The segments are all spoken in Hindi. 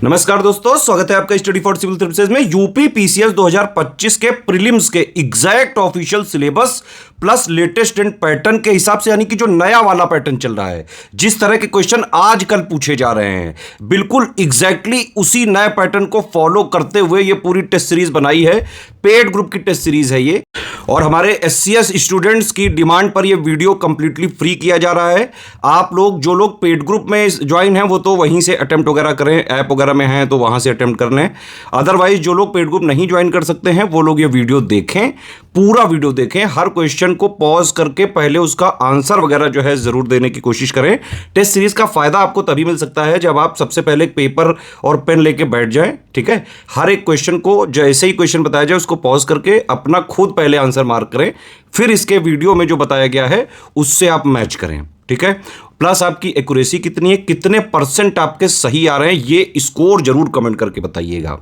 नमस्कार दोस्तों, स्वागत है आपका स्टडी फॉर सिविल सर्विसेज में। यूपी पीसीएस 2025 के प्रीलिम्स के exact official syllabus plus latest and pattern के हिसाब से, यानी कि जो नया वाला पैटर्न चल रहा है, जिस तरह के क्वेश्चन आजकल पूछे जा रहे हैं, बिल्कुल एग्जैक्टली उसी नए पैटर्न को फॉलो करते हुए ये पूरी टेस्ट सीरीज बनाई है। पेड ग्रुप की टेस्ट सीरीज है ये, और हमारे एससीएस स्टूडेंट्स की डिमांड पर ये वीडियो कंप्लीटली फ्री किया जा रहा है। आप लोग जो लोग पेड ग्रुप में ज्वाइन हैं वो तो वहीं से अटेम्प्ट वगैरह करें, ऐप वगैरह में हैं तो वहां से अटेम्प्ट कर लें। अदरवाइज जो लोग पेड ग्रुप नहीं ज्वाइन कर सकते हैं वो लोग ये वीडियो देखें, पूरा वीडियो देखें, हर क्वेश्चन को पॉज करके पहले उसका आंसर वगैरह जो है जरूर देने की कोशिश करें। टेस्ट सीरीज का फायदा आपको तभी मिल सकता है जब आप सबसे पहले एक पेपर और पेन लेके बैठ जाएं, ठीक है। हर एक क्वेश्चन को जैसे ही क्वेश्चन बताया जाए उसको पॉज करके अपना खुद पहले आंसर मार्क करें, फिर इसके वीडियो में जो बताया गया है उससे आप मैच करें, ठीक है। प्लस आपकी एक्यूरेसी कितनी है, कितने परसेंट आपके सही आ रहे हैं, ये स्कोर जरूर कमेंट करके बताइएगा,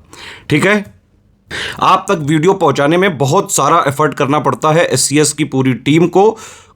ठीक है। आप तक वीडियो पहुंचाने में बहुत सारा एफर्ट करना पड़ता है एससीएस की पूरी टीम को।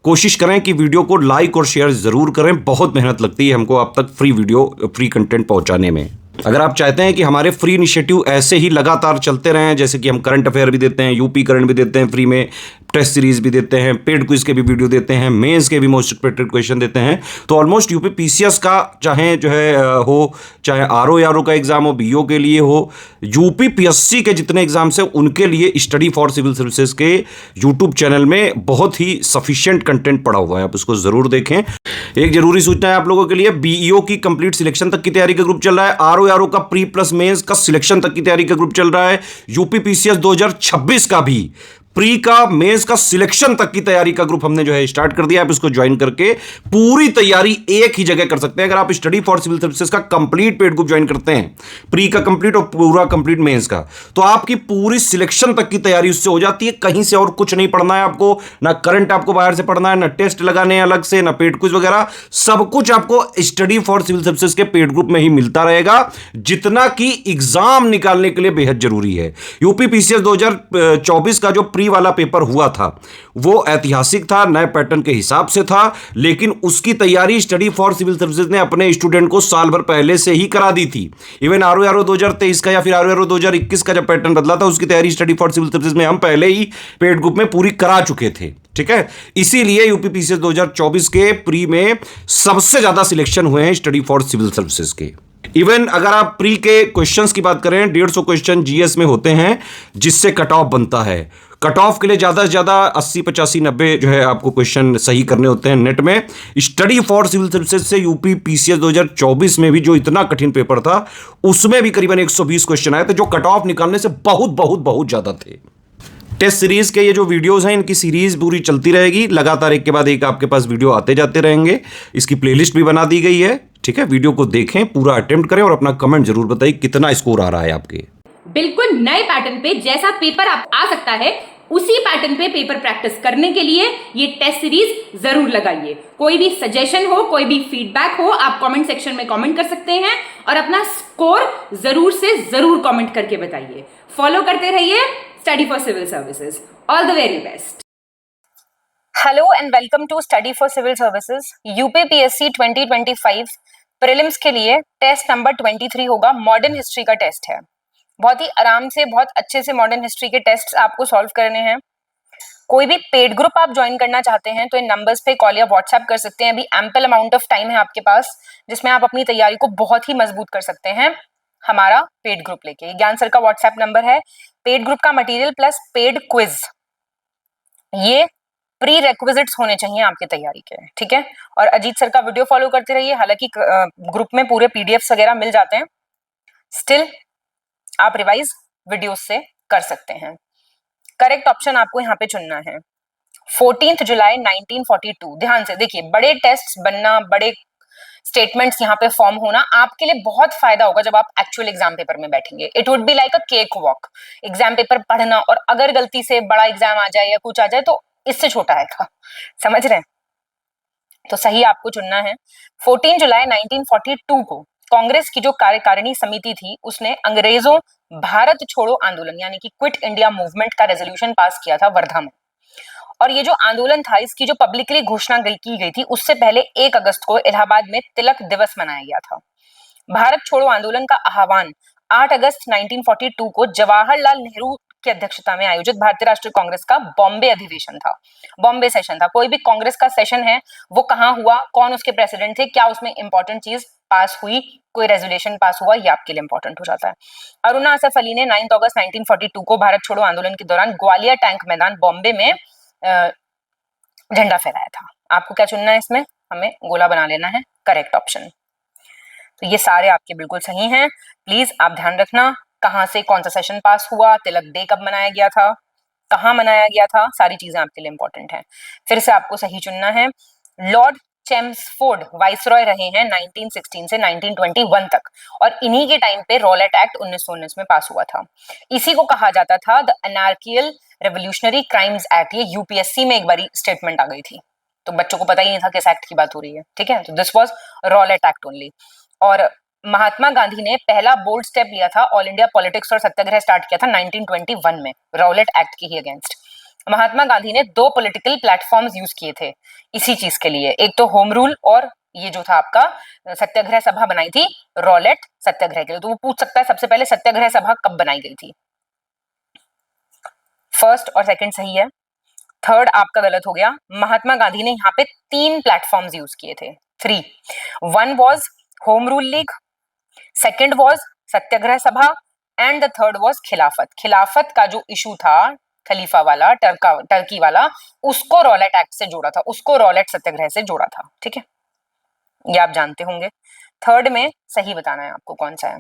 कोशिश करें कि वीडियो को लाइक और शेयर जरूर करें, बहुत मेहनत लगती है हमको आप तक फ्री वीडियो, फ्री कंटेंट पहुंचाने में। अगर आप चाहते हैं कि हमारे फ्री इनिशिएटिव ऐसे ही लगातार चलते रहें, जैसे कि हम करंट अफेयर भी देते हैं, यूपी करंट भी देते हैं फ्री में, टेस्ट सीरीज भी देते हैं, पेड क्विज के भी वीडियो देते हैं, मेंस के भी मोस्ट एक्सपेक्टेड क्वेश्चन देते हैं, तो ऑलमोस्ट यूपी पीसीएस का चाहे जो है हो, चाहे आरओ का एग्जाम हो, बीओ के लिए हो, यूपी पीएससी के जितने एग्जाम्स हैं उनके लिए स्टडी फॉर सिविल सर्विसेज के यूट्यूब चैनल में बहुत ही सफिशिएंट कंटेंट पड़ा हुआ है, आप उसको जरूर देखें। एक जरूरी सूचना है आप लोगों के लिए, बीईओ की कंप्लीट सिलेक्शन तक की तैयारी का ग्रुप चल रहा है, आरओ का प्री प्लस मेंस का सिलेक्शन तक की तैयारी का ग्रुप चल रहा है, यूपी पीसीएस 2026 का भी प्री का मेंस का सिलेक्शन तक की तैयारी का ग्रुप हमने जो है स्टार्ट कर दिया। आप इसको ज्वाइन करके पूरी तैयारी एक ही जगह कर सकते हैं। अगर आप स्टडी फॉर सिविल सर्विसेज का कंप्लीट पेड ग्रुप ज्वाइन करते हैं, प्री का कंप्लीट और पूरा कंप्लीट मेंस का, तो आपकी पूरी सिलेक्शन तक की तैयारी उससे हो जाती है। कहीं से और कुछ नहीं पढ़ना है आपको, ना करंट आपको बाहर से पढ़ना है, ना टेस्ट लगाने अलग से, ना पेड क्विज वगैरह, सब कुछ आपको स्टडी फॉर सिविल सर्विसेज के पेड ग्रुप में ही मिलता रहेगा, जितना कि एग्जाम निकालने के लिए बेहद जरूरी है। यूपी पीसीएस 2024 का जो प्री वाला पेपर हुआ था वो ऐतिहासिक था, नए पैटर्न के हिसाब से था, लेकिन उसकी तैयारी स्टडी फॉर सिविल सर्विसेज ने अपने स्टूडेंट को साल भर पहले से ही करा दी थी। इवन आरओ 2023 का या फिर आरओ 2021 का जब पैटर्न बदला था, उसकी तैयारी स्टडी फॉर सिविल सर्विसेज में हम पहले ही पेड ग्रुप में पूरी करा चुके थे, ठीक है। इसीलिए यूपी पीसीएस 2024 के प्री में सबसे ज्यादा सिलेक्शन हुए हैं स्टडी फॉर सिविल सर्विसेज के। इवन अगर आप प्री के क्वेश्चंस की बात करें, 150 क्वेश्चन जीएस में होते हैं जिससे कट ऑफ बनता है। कट ऑफ के लिए ज्यादा से ज्यादा 80, 85, 90 जो है आपको क्वेश्चन सही करने होते हैं नेट में। स्टडी फॉर सिविल सर्विसेज से यूपी पीसीएस 2024 में भी जो इतना कठिन पेपर था, उसमें भी करीबन 120 क्वेश्चन आए थे, जो कट ऑफ निकालने से बहुत बहुत बहुत ज्यादा थे। टेस्ट सीरीज के ये जो वीडियोस हैं, इनकी सीरीज पूरी चलती रहेगी, लगातार एक के बाद एक आपके पास वीडियो आते जाते रहेंगे। इसकी प्लेलिस्ट भी बना दी गई है, ठीक है। वीडियो को देखें, पूरा अटेम्प्ट करें और अपना कमेंट जरूर बताइए कितना स्कोर आ रहा है आपके। बिल्कुल नए पैटर्न पे जैसा पेपर आप आ सकता है, उसी पैटर्न पे पेपर प्रैक्टिस करने के लिए ये टेस्ट सीरीज जरूर लगाइए। कोई भी सजेशन हो, कोई भी फीडबैक हो, आप कमेंट सेक्शन में कमेंट कर सकते हैं और अपना स्कोर जरूर से जरूर कमेंट करके बताइए। फॉलो करते रहिए study for civil services. All the very best. Hello and welcome to study for civil services. UPPSC 2025 prelims के लिए टेस्ट नंबर 23 होगा। मॉडर्न हिस्ट्री का टेस्ट है। बहुत ही आराम से, बहुत अच्छे से मॉडर्न हिस्ट्री के टेस्ट आपको सॉल्व करने हैं। कोई भी पेड ग्रुप आप ज्वाइन करना चाहते हैं तो इन नंबर्स पे कॉल या व्हाट्सएप कर सकते हैं। अभी एम्पल अमाउंट ऑफ टाइम है आपके पास, जिसमें आप अपनी तैयारी को बहुत ही मजबूत कर सकते हैं हमारा पेड ग्रुप लेके। ज्ञान सर का व्हाट्सएप नंबर है। पेड ग्रुप का मटेरियल प्लस पेड क्विज, ये प्री रेक्विजिट्स होने चाहिए आपकी तैयारी के, ठीक है। और अजीत सर का वीडियो फॉलो करते रहिए। हालांकि ग्रुप में पूरे पीडीएफ्स वगैरह मिल जाते हैं, स्टिल आप रिवाइज वीडियोस से कर सकते हैं। करेक्ट ऑप्शन आपको यहाँ पे चुनना है। 14 जुलाई 1942। ध्यान से देखिए, बड़े टेस्ट बनना, बड़े स्टेटमेंट्स यहाँ पे फॉर्म होना आपके लिए बहुत फायदा होगा जब आप एक्चुअल एग्जाम पेपर में बैठेंगे। It would be like a cake walk. Exam paper पढ़ना, और अगर गलती से बड़ा एग्जाम आ जाए या कुछ आ जाए तो इससे छोटा आएगा, समझ रहे हैं। तो सही आपको चुनना है। 14 जुलाई 1942 को कांग्रेस की जो कार्यकारिणी समिति थी, उसने अंग्रेजों भारत छोड़ो आंदोलन यानी कि क्विट इंडिया मूवमेंट का रेजोल्यूशन पास किया था वर्धा में। और ये जो आंदोलन था, इसकी जो पब्लिकली घोषणा की गई थी, उससे पहले 1 अगस्त को इलाहाबाद में तिलक दिवस मनाया गया था। भारत छोड़ो आंदोलन का आह्वान 8 अगस्त 1942 को जवाहरलाल नेहरू की अध्यक्षता में आयोजित भारतीय राष्ट्रीय कांग्रेस का बॉम्बे अधिवेशन था, बॉम्बे सेशन था। कोई भी कांग्रेस का सेशन है वो कहाँ हुआ, कौन उसके प्रेसिडेंट थे, क्या उसमें इंपॉर्टेंट चीज पास हुई, कोई रेजोल्यूशन पास हुआ, ये आपके लिए इंपॉर्टेंट हो जाता है। अरुणा असफ अली ने 9 अगस्त 1942 को भारत छोड़ो आंदोलन के दौरान ग्वालियर टैंक मैदान बॉम्बे में झंडा फहराया था। आपको क्या चुनना है इसमें, हमें गोला बना लेना है करेक्ट ऑप्शन। तो ये सारे आपके बिल्कुल सही हैं। प्लीज आप ध्यान रखना कहाँ से कौन सा सेशन पास हुआ, तिलक डे कब मनाया गया था, कहाँ मनाया गया था, सारी चीजें आपके लिए इंपॉर्टेंट हैं। फिर से आपको सही चुनना है। लॉर्ड चेम्सफोर्ड वाइसरॉय रहे हैं 1916 से 1921 तक और इन्हीं के टाइम पे रॉलेट एक्ट 1919 में पास हुआ था। इसी को कहा जाता था द अनार्कियल रेवोल्यूशनरी क्राइम्स एक्ट। ये यूपीएससी में एक बारी स्टेटमेंट आ गई थी, तो बच्चों को पता ही नहीं था किस एक्ट की बात हो रही है, ठीक है। तो this was Rowlatt act only. और महात्मा गांधी ने पहला बोल्ड स्टेप लिया था, ऑल इंडिया पॉलिटिक्स और सत्याग्रह स्टार्ट किया था 1921 में रॉलेट एक्ट के ही अगेंस्ट। महात्मा गांधी ने 2 पॉलिटिकल प्लेटफॉर्म्स यूज किए थे इसी चीज के लिए, एक तो होम रूल और ये जो था आपका सत्याग्रह सभा बनाई थी रॉलेट सत्याग्रह के लिए। तो वो पूछ सकता है सबसे पहले सत्याग्रह सभा कब बनाई गई थी। फर्स्ट और सेकंड सही है, थर्ड आपका गलत हो गया। महात्मा गांधी ने यहाँ पे 3 प्लेटफॉर्म्स यूज किए थे, 3। One was Home Rule League, second was Satyagraha Sabha and the third was खिलाफत। खिलाफत का जो इशू था खलीफा वाला, टर्की वाला, उसको रॉलेट एक्ट से जोड़ा था, उसको रॉलेट सत्याग्रह से जोड़ा था, ठीक है, ये आप जानते होंगे। थर्ड में सही बताना है आपको कौन सा है।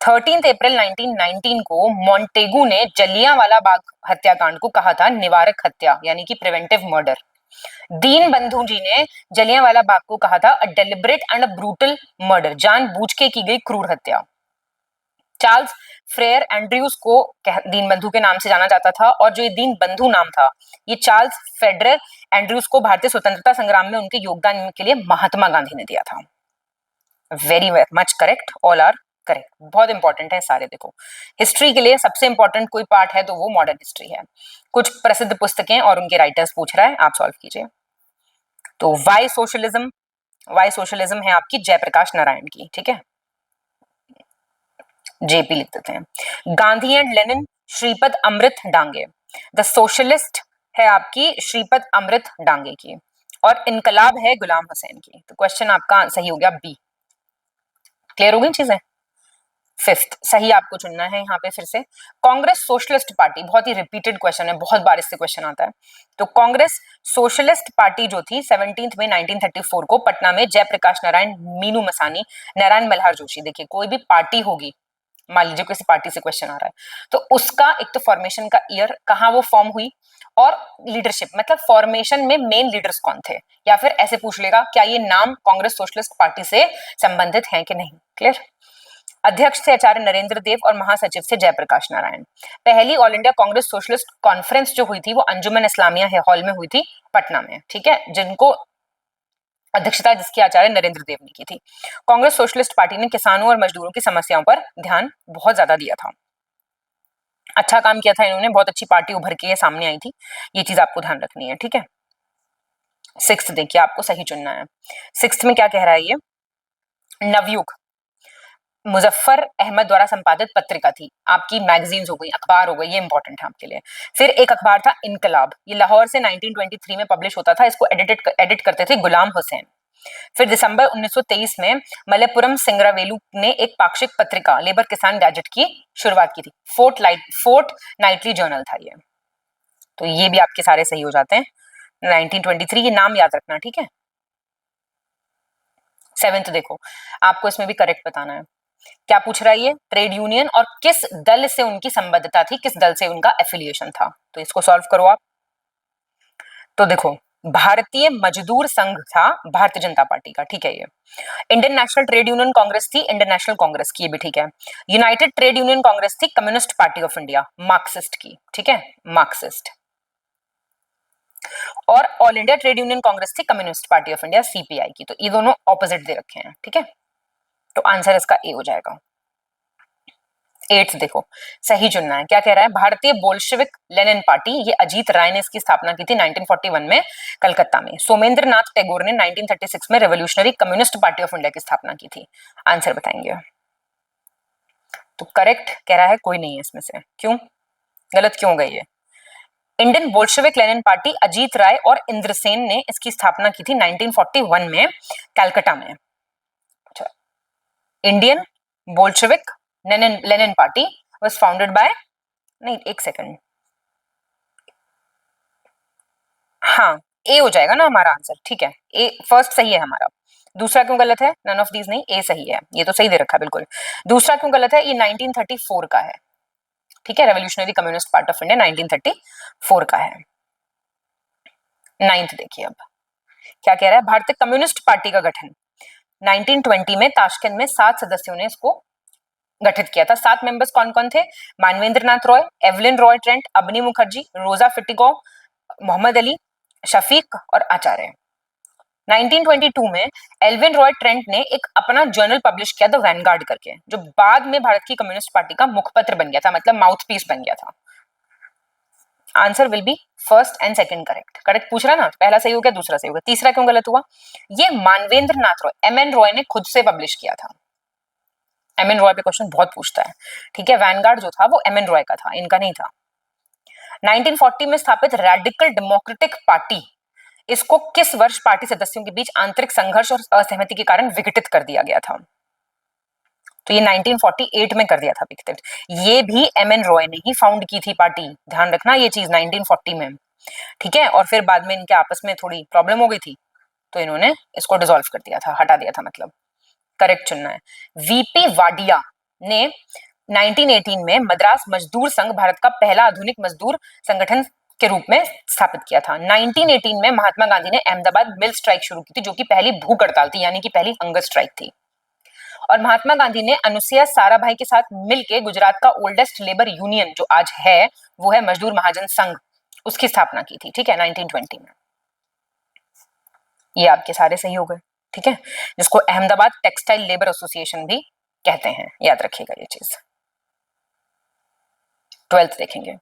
13 अप्रैल 1919 को मॉन्टेगू ने जलियांवाला बाग हत्याकांड को कहा था निवारक हत्या यानी कि प्रिवेंटिव मर्डर। दीन बंधु जी ने जलियांवाला बाग को कहा था a deliberate and a brutal murder, जानबूझ के की गई क्रूर हत्या। चार्ल्स फ्रेयर एंड्रयूज को दीन बंधु के नाम से जाना जाता था और जो ये दीन बंधु नाम था ये चार्ल्स फेडरर एंड्रयूज को भारतीय स्वतंत्रता संग्राम में उनके योगदान के लिए महात्मा गांधी ने दिया था। Very much correct, all are correct, बहुत इंपॉर्टेंट है सारे। देखो हिस्ट्री के लिए सबसे इंपॉर्टेंट कोई पार्ट है तो वो मॉडर्न हिस्ट्री है। कुछ प्रसिद्ध पुस्तकें और उनके राइटर्स पूछ रहा है, आप सॉल्व कीजिए। तो वाई सोशलिज्म, वाई सोशलिज्म है आपकी जयप्रकाश नारायण की, ठीक है, जेपी लिख देते हैं। Gandhi and Lenin Shripad Amrit Dange, the socialist है आपकी श्रीपद अमृत डांगे की, और इनकलाब है गुलाम हुसैन की। तो क्वेश्चन आपका सही हो गया बी। क्लियर हो गई चीजें। फिफ्थ सही आपको चुनना है यहाँ पे फिर से। कांग्रेस सोशलिस्ट पार्टी, बहुत ही रिपीटेड क्वेश्चन है, बहुत बार इससे क्वेश्चन आता है। तो कांग्रेस सोशलिस्ट पार्टी जो थी 17 मई 1934 को पटना में जयप्रकाश नारायण, मीनू मसानी, नारायण मल्हार जोशी, देखिए कोई भी पार्टी होगी, मान लीजिए किसी पार्टी से क्वेश्चन आ रहा है तो उसका एक तो फॉर्मेशन का ईयर, कहाँ वो फॉर्म हुई, और लीडरशिप मतलब फॉर्मेशन में मेन लीडर्स कौन थे, या फिर ऐसे पूछ लेगा क्या ये नाम कांग्रेस सोशलिस्ट पार्टी से संबंधित है कि नहीं। क्लियर। अध्यक्ष थे आचार्य नरेंद्र देव और महासचिव थे जयप्रकाश नारायण। पहली all India Congress socialist conference जो हुई थी वो अंजुमन इस्लामिया हॉल में हुई थी पटना में, ठीक है, जिनको अध्यक्षता जिसकी आचार्य नरेंद्र देव ने की थी। कांग्रेस सोशलिस्ट पार्टी ने किसानों और मजदूरों की समस्याओं पर ध्यान बहुत ज्यादा दिया था, अच्छा काम किया था इन्होंने, बहुत अच्छी पार्टी उभर के सामने आई थी, ये चीज आपको ध्यान रखनी है, ठीक है। सिक्स्थ देखिए आपको सही चुनना है। सिक्स्थ में क्या कह रहा है ये, नवयुग मुजफ्फर अहमद द्वारा संपादित पत्रिका थी, आपकी मैगजीन्स हो गई, अखबार हो गई, ये इंपॉर्टेंट है आपके लिए। फिर एक अखबार था इनकलाब, ये लाहौर से 1923 में पब्लिश होता था, इसको एडिट करते थे गुलाम हुसैन। फिर दिसंबर 1923 में मलप्पुरम सिंगरावेलु ने एक पाक्षिक पत्रिका लेबर किसान गैजेट की शुरुआत की थी, फोर्ट नाइटली जर्नल था ये। तो ये भी आपके सारे सही हो जाते हैं। 1923 ये नाम याद रखना, ठीक है। सेवेंथ देखो आपको इसमें भी करेक्ट बताना है, क्या पूछ रहा है ये, ट्रेड यूनियन और किस दल से उनकी संबद्धता थी, किस दल से उनका एफिलिएशन था। तो इसको सॉल्व करो आप। तो देखो भारतीय मजदूर संघ था भारतीय जनता पार्टी का, ठीक है ये। Indian national trade Union Congress थी इंडियन नेशनल कांग्रेस की, ये भी ठीक है। यूनाइटेड ट्रेड यूनियन कांग्रेस थी Communist Party of India Marxist की, ठीक है, मार्क्सिस्ट। और All India Trade Union Congress थी Communist Party of India CPI की। तो ये दोनों ऑपोजिट दे रखे हैं, ठीक है। तो आंसर इसका ए हो जाएगा। एट्थ देखो, सही चुनना है। क्या कह रहा है? भारतीय बोल्शेविक लेनिन पार्टी, ये अजीत राय ने इसकी स्थापना की थी 1941 में कलकत्ता में। सोमेंद्र नाथ टैगोर ने 1936 में revolutionary communist Party of India की स्थापना की थी। आंसर बताएंगे। तो करेक्ट कह रहा है कोई नहीं है इसमें से, क्यों? गलत क्यों गई है? Indian Bolshevik Lenin party, Ajit Rai और इंद्रसेन ने इसकी स्थापना की थी 1941 में कलकत्ता में। Indian Bolshevik Lenin party was founded by, नहीं एक सेकंड, हाँ ए हो जाएगा ना हमारा आंसर, ठीक है। ए फर्स्ट सही है हमारा, दूसरा क्यों गलत है? नन ऑफ दीज नहीं, ए सही है, ये तो सही दे रखा है बिल्कुल। दूसरा क्यों गलत है? ये 1934 का है, ठीक है, revolutionary communist Party of India 1934 का है। नाइन्थ देखिए अब क्या कह रहा है? भारतीय कम्युनिस्ट पार्टी का गठन 1920 में ताशकंद में 7 सदस्यों ने इसको गठित किया था। 7 मेंबर्स कौन कौन थे? मानवेंद्र नाथ रॉय, एवलिन रॉय ट्रेंट, अबनी मुखर्जी, रोजा फिटिगो, मोहम्मद अली, शफीक और आचार्य। 1922 में एल्विन रॉय ट्रेंट ने एक अपना जर्नल पब्लिश किया द वैनगार्ड करके, जो बाद में भारत की कम्युनिस्ट पार्टी का मुखपत्र बन गया था, मतलब माउथपीस बन गया था। Answer will be first and second correct. Correct पूछ रहा ना, पहला सही हो गया, दूसरा सही हो गया, तीसरा क्यों गलत हुआ? ये मानवेंद्र नाथ रॉय, एम एन रॉय ने खुद से पब्लिश किया था। एम एन रॉय पे क्वेश्चन बहुत पूछता है, ठीक है। वैनगार्ड जो था वो एम एन रॉय का था, इनका नहीं था। 1940 में स्थापित रेडिकल डेमोक्रेटिक पार्टी, इसको किस वर्ष पार्टी सदस्यों के बीच आंतरिक संघर्ष और असहमति के कारण विघटित कर दिया गया था? तो ये 1948 में कर दिया था विघटित। ये भी एम एन रॉय ने ही फाउंड की थी पार्टी, ध्यान रखना ये चीज, 1940 में, ठीक है। और फिर बाद में इनके आपस में थोड़ी प्रॉब्लम हो गई थी, तो इन्होंने इसको डिसॉल्व कर दिया था, हटा दिया था मतलब। करेक्ट चुनना है। वीपी वाडिया ने 1918 में मद्रास मजदूर संघ भारत का पहला आधुनिक मजदूर संगठन के रूप में स्थापित किया था। 1918 में महात्मा गांधी ने अहमदाबाद मिल स्ट्राइक शुरू की थी, जो कि पहली भूख हड़ताल थी, यानी कि पहली हंगर स्ट्राइक थी। और महात्मा गांधी ने अनुसुईया साराभाई के साथ मिलकर गुजरात का ओल्डेस्ट लेबर यूनियन जो आज है वो है मजदूर महाजन संघ, उसकी स्थापना की थी, ठीक है, 1920 में। ये आपके सारे सही हो गए, ठीक है, जिसको अहमदाबाद टेक्सटाइल लेबर एसोसिएशन भी कहते हैं, याद रखिएगा ये चीज। 12th देखेंगे।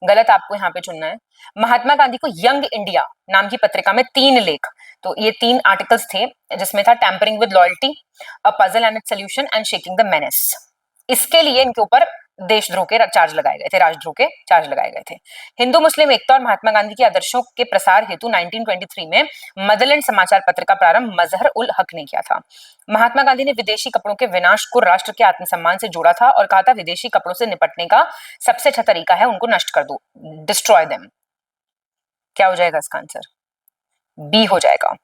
गलत आपको यहाँ पे चुनना है। महात्मा गांधी को यंग इंडिया नाम की पत्रिका में 3 लेख, तो ये 3 आर्टिकल्स थे, जिसमें था tampering with loyalty, a puzzle and it's solution and shaking the menace. इसके लिए इनके ऊपर देशद्रोह के चार्ज लगाए गए थे, राजद्रोह के चार्ज लगाए गए थे। हिंदू मुस्लिम एकता और महात्मा गांधी के आदर्शों के प्रसार हेतु 1923 में मदरलैंड समाचार पत्र का प्रारंभ मजहर उल हक ने किया था। महात्मा गांधी ने विदेशी कपड़ों के विनाश को राष्ट्र के आत्मसम्मान से जोड़ा था और कहा था विदेशी कपड़ों से निपटने का सबसे अच्छा तरीका है उनको नष्ट कर दो, डिस्ट्रॉय देम। क्या हो जाएगा इसका आंसर? बी हो जाएगा।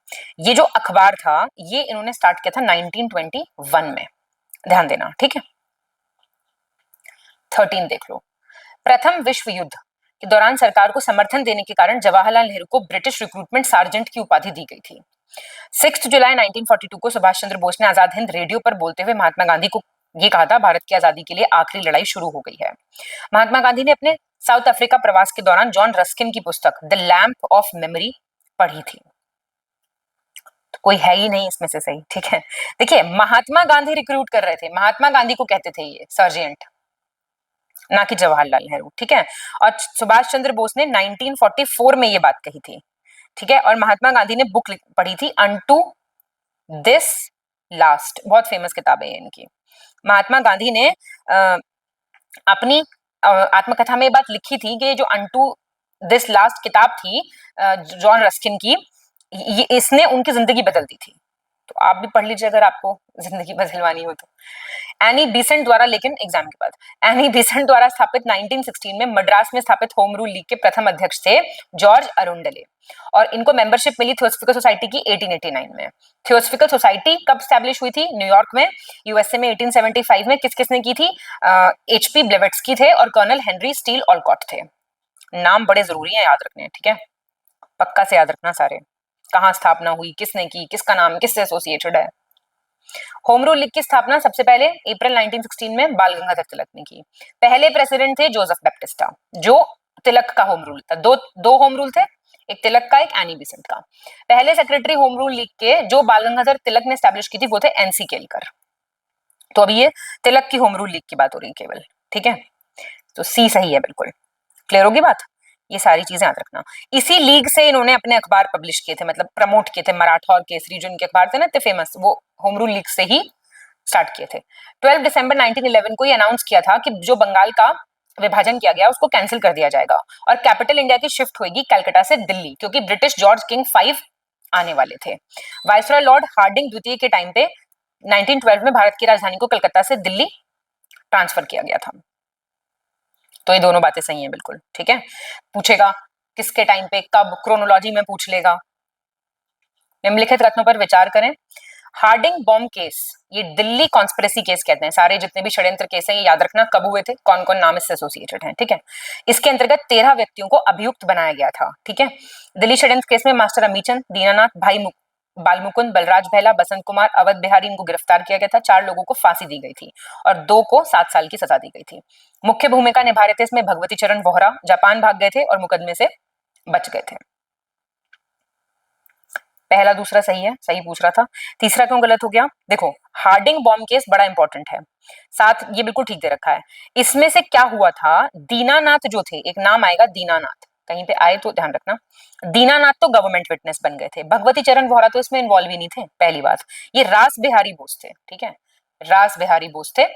ये जो अखबार था ये इन्होंने स्टार्ट किया था 1921 में, ध्यान देना, ठीक है। 13 देख लो। प्रथम विश्व युद्ध के दौरान सरकार को समर्थन देने के कारण जवाहरलाल नेहरू को ब्रिटिश रिक्रूटमेंट सार्जेंट की उपाधि दी गई थी। 6 जुलाई 1942 को सुभाष चंद्र बोस ने आजाद हिंद रेडियो पर बोलते हुए महात्मा गांधी को ये कहा था भारत की आजादी के लिए आखिरी लड़ाई शुरू हो गई है। महात्मा गांधी ने अपने साउथ अफ्रीका प्रवास के दौरान जॉन रस्किन की पुस्तक द लैंप ऑफ मेमोरी पढ़ी थी। तो कोई है ही नहीं इसमें से सही, ठीक है। देखिए महात्मा गांधी रिक्रूट कर रहे थे, महात्मा गांधी को कहते थे ये सर्जेंट, ना कि जवाहरलाल नेहरू, ठीक है। और सुभाष चंद्र बोस ने 1944 में ये बात कही थी, ठीक है। और महात्मा गांधी ने बुक पढ़ी थी अनटू दिस लास्ट, बहुत फेमस किताब है इनकी। महात्मा गांधी ने अपनी आत्मकथा में ये बात लिखी थी कि जो अनटू दिस लास्ट किताब थी जॉन रस्किन की, ये इसने उनकी जिंदगी बदल दी थी। तो आप भी पढ़ लीजिए अगर आपको जिंदगी बदलवानी हो तो। एनी बीसेंट द्वारा, लेकिन एग्जाम के बाद एनी बीसेंट द्वारा स्थापित 1916 में मद्रास में स्थापित होम रूल लीग के प्रथम अध्यक्ष थे जॉर्ज अरुंडले, और इनको मेंबरशिप मिली थियोसॉफिकल सोसाइटी की 1889 में। थियोसॉफिकल सोसाइटी कब स्टैब्लिश हुई थी? न्यूयॉर्क में, यूएसए में 1875 में। किस किसने की थी? एचपी ब्लेवेट्स्की थे और कर्नल हेनरी स्टील ऑलकॉट थे। नाम बड़े जरूरी हैं याद रखने, ठीक है, पक्का से याद रखना सारे। कहाँ स्थापना हुई, किसने की, किसका नाम किससे एसोसिएटेड है। होम रूल लीग की स्थापना सबसे पहले अप्रैल 1916 में बाल गंगाधर तिलक ने की। पहले प्रेसिडेंट थे जोसेफ बैप्टिस्टा, जो तिलक का होम रूल था। दो होम रूल थे, एक तिलक का, एक एनी बेसेंट का। पहले सेक्रेटरी होम रूल लीग के जो बाल गंगाधर तिलक ने स्टैब्लिश की थी वो थे एनसी केलकर। तो अभी ये तिलक की होम रूल लीग की बात हो रही है केवल, ठीक है, तो सी सही है बिल्कुल। क्लियर होगी बात? ये सारी चीजें याद रखना। इसी लीग से इन्होंने अपने अखबार पब्लिश किए थे, मतलब प्रमोट किए थे, मराठा और केसरी जो इनके अखबार थे ना इतने फेमस, वो होम रूल लीग से ही स्टार्ट किए थे। 12 दिसंबर 1911 को ये अनाउंस किया था कि जो बंगाल का विभाजन किया गया उसको कैंसिल कर दिया जाएगा और कैपिटल इंडिया की शिफ्ट होगी कलकत्ता से दिल्ली, क्योंकि ब्रिटिश जॉर्ज किंग 5 आने वाले थे। वाइसरॉय लॉर्ड हार्डिंग द्वितीय के टाइम पे 1912 में भारत की राजधानी को कलकत्ता से दिल्ली ट्रांसफर किया गया था। तो ये दोनों बातें सही हैं बिल्कुल, ठीक है। पूछेगा किसके टाइम पे, कब, क्रोनोलॉजी में पूछ लेगा। निम्नलिखित कथनों पर विचार करें। हार्डिंग बॉम्ब केस, ये दिल्ली कॉन्स्पिरेसी केस कहते हैं। सारे जितने भी षड्यंत्र केस हैं ये याद रखना कब हुए थे, कौन कौन नाम इससे एसोसिएटेड हैं, ठीक है। इसके अंतर्गत 13 व्यक्तियों को अभियुक्त बनाया गया था, ठीक है। दिल्ली षड्यंत्र केस में मास्टर अमीचंद, दीनानाथ, भाई बालमुकुंद, बलराज भैला, बसंत कुमार, अवध बिहारी, इनको गिरफ्तार किया गया था। 4 लोगों को फांसी दी गई थी और 2 को 7 साल की सजा दी गई थी। मुख्य भूमिका निभा रहे थे इसमें भगवती चरण वोहरा, जापान भाग गए थे और मुकदमे से बच गए थे। पहला दूसरा सही है, सही पूछ रहा था। तीसरा क्यों गलत हो गया? देखो, हार्डिंग बॉम्ब केस बड़ा इंपॉर्टेंट है, साथ ये बिल्कुल ठीक दे रखा है। इसमें से क्या हुआ था, दीनानाथ जो थे, एक नाम आएगा दीनानाथ, कहीं पे आए तो ध्यान रखना। दीनानाथ तो गवर्नमेंट विटनेस बन गए थे, भगवती चरण वोहरा तो इसमें इन्वॉल्व ही नहीं थे, पहली बात। ये रास बिहारी बोस थे, ठीक है, रास बिहारी बोस थे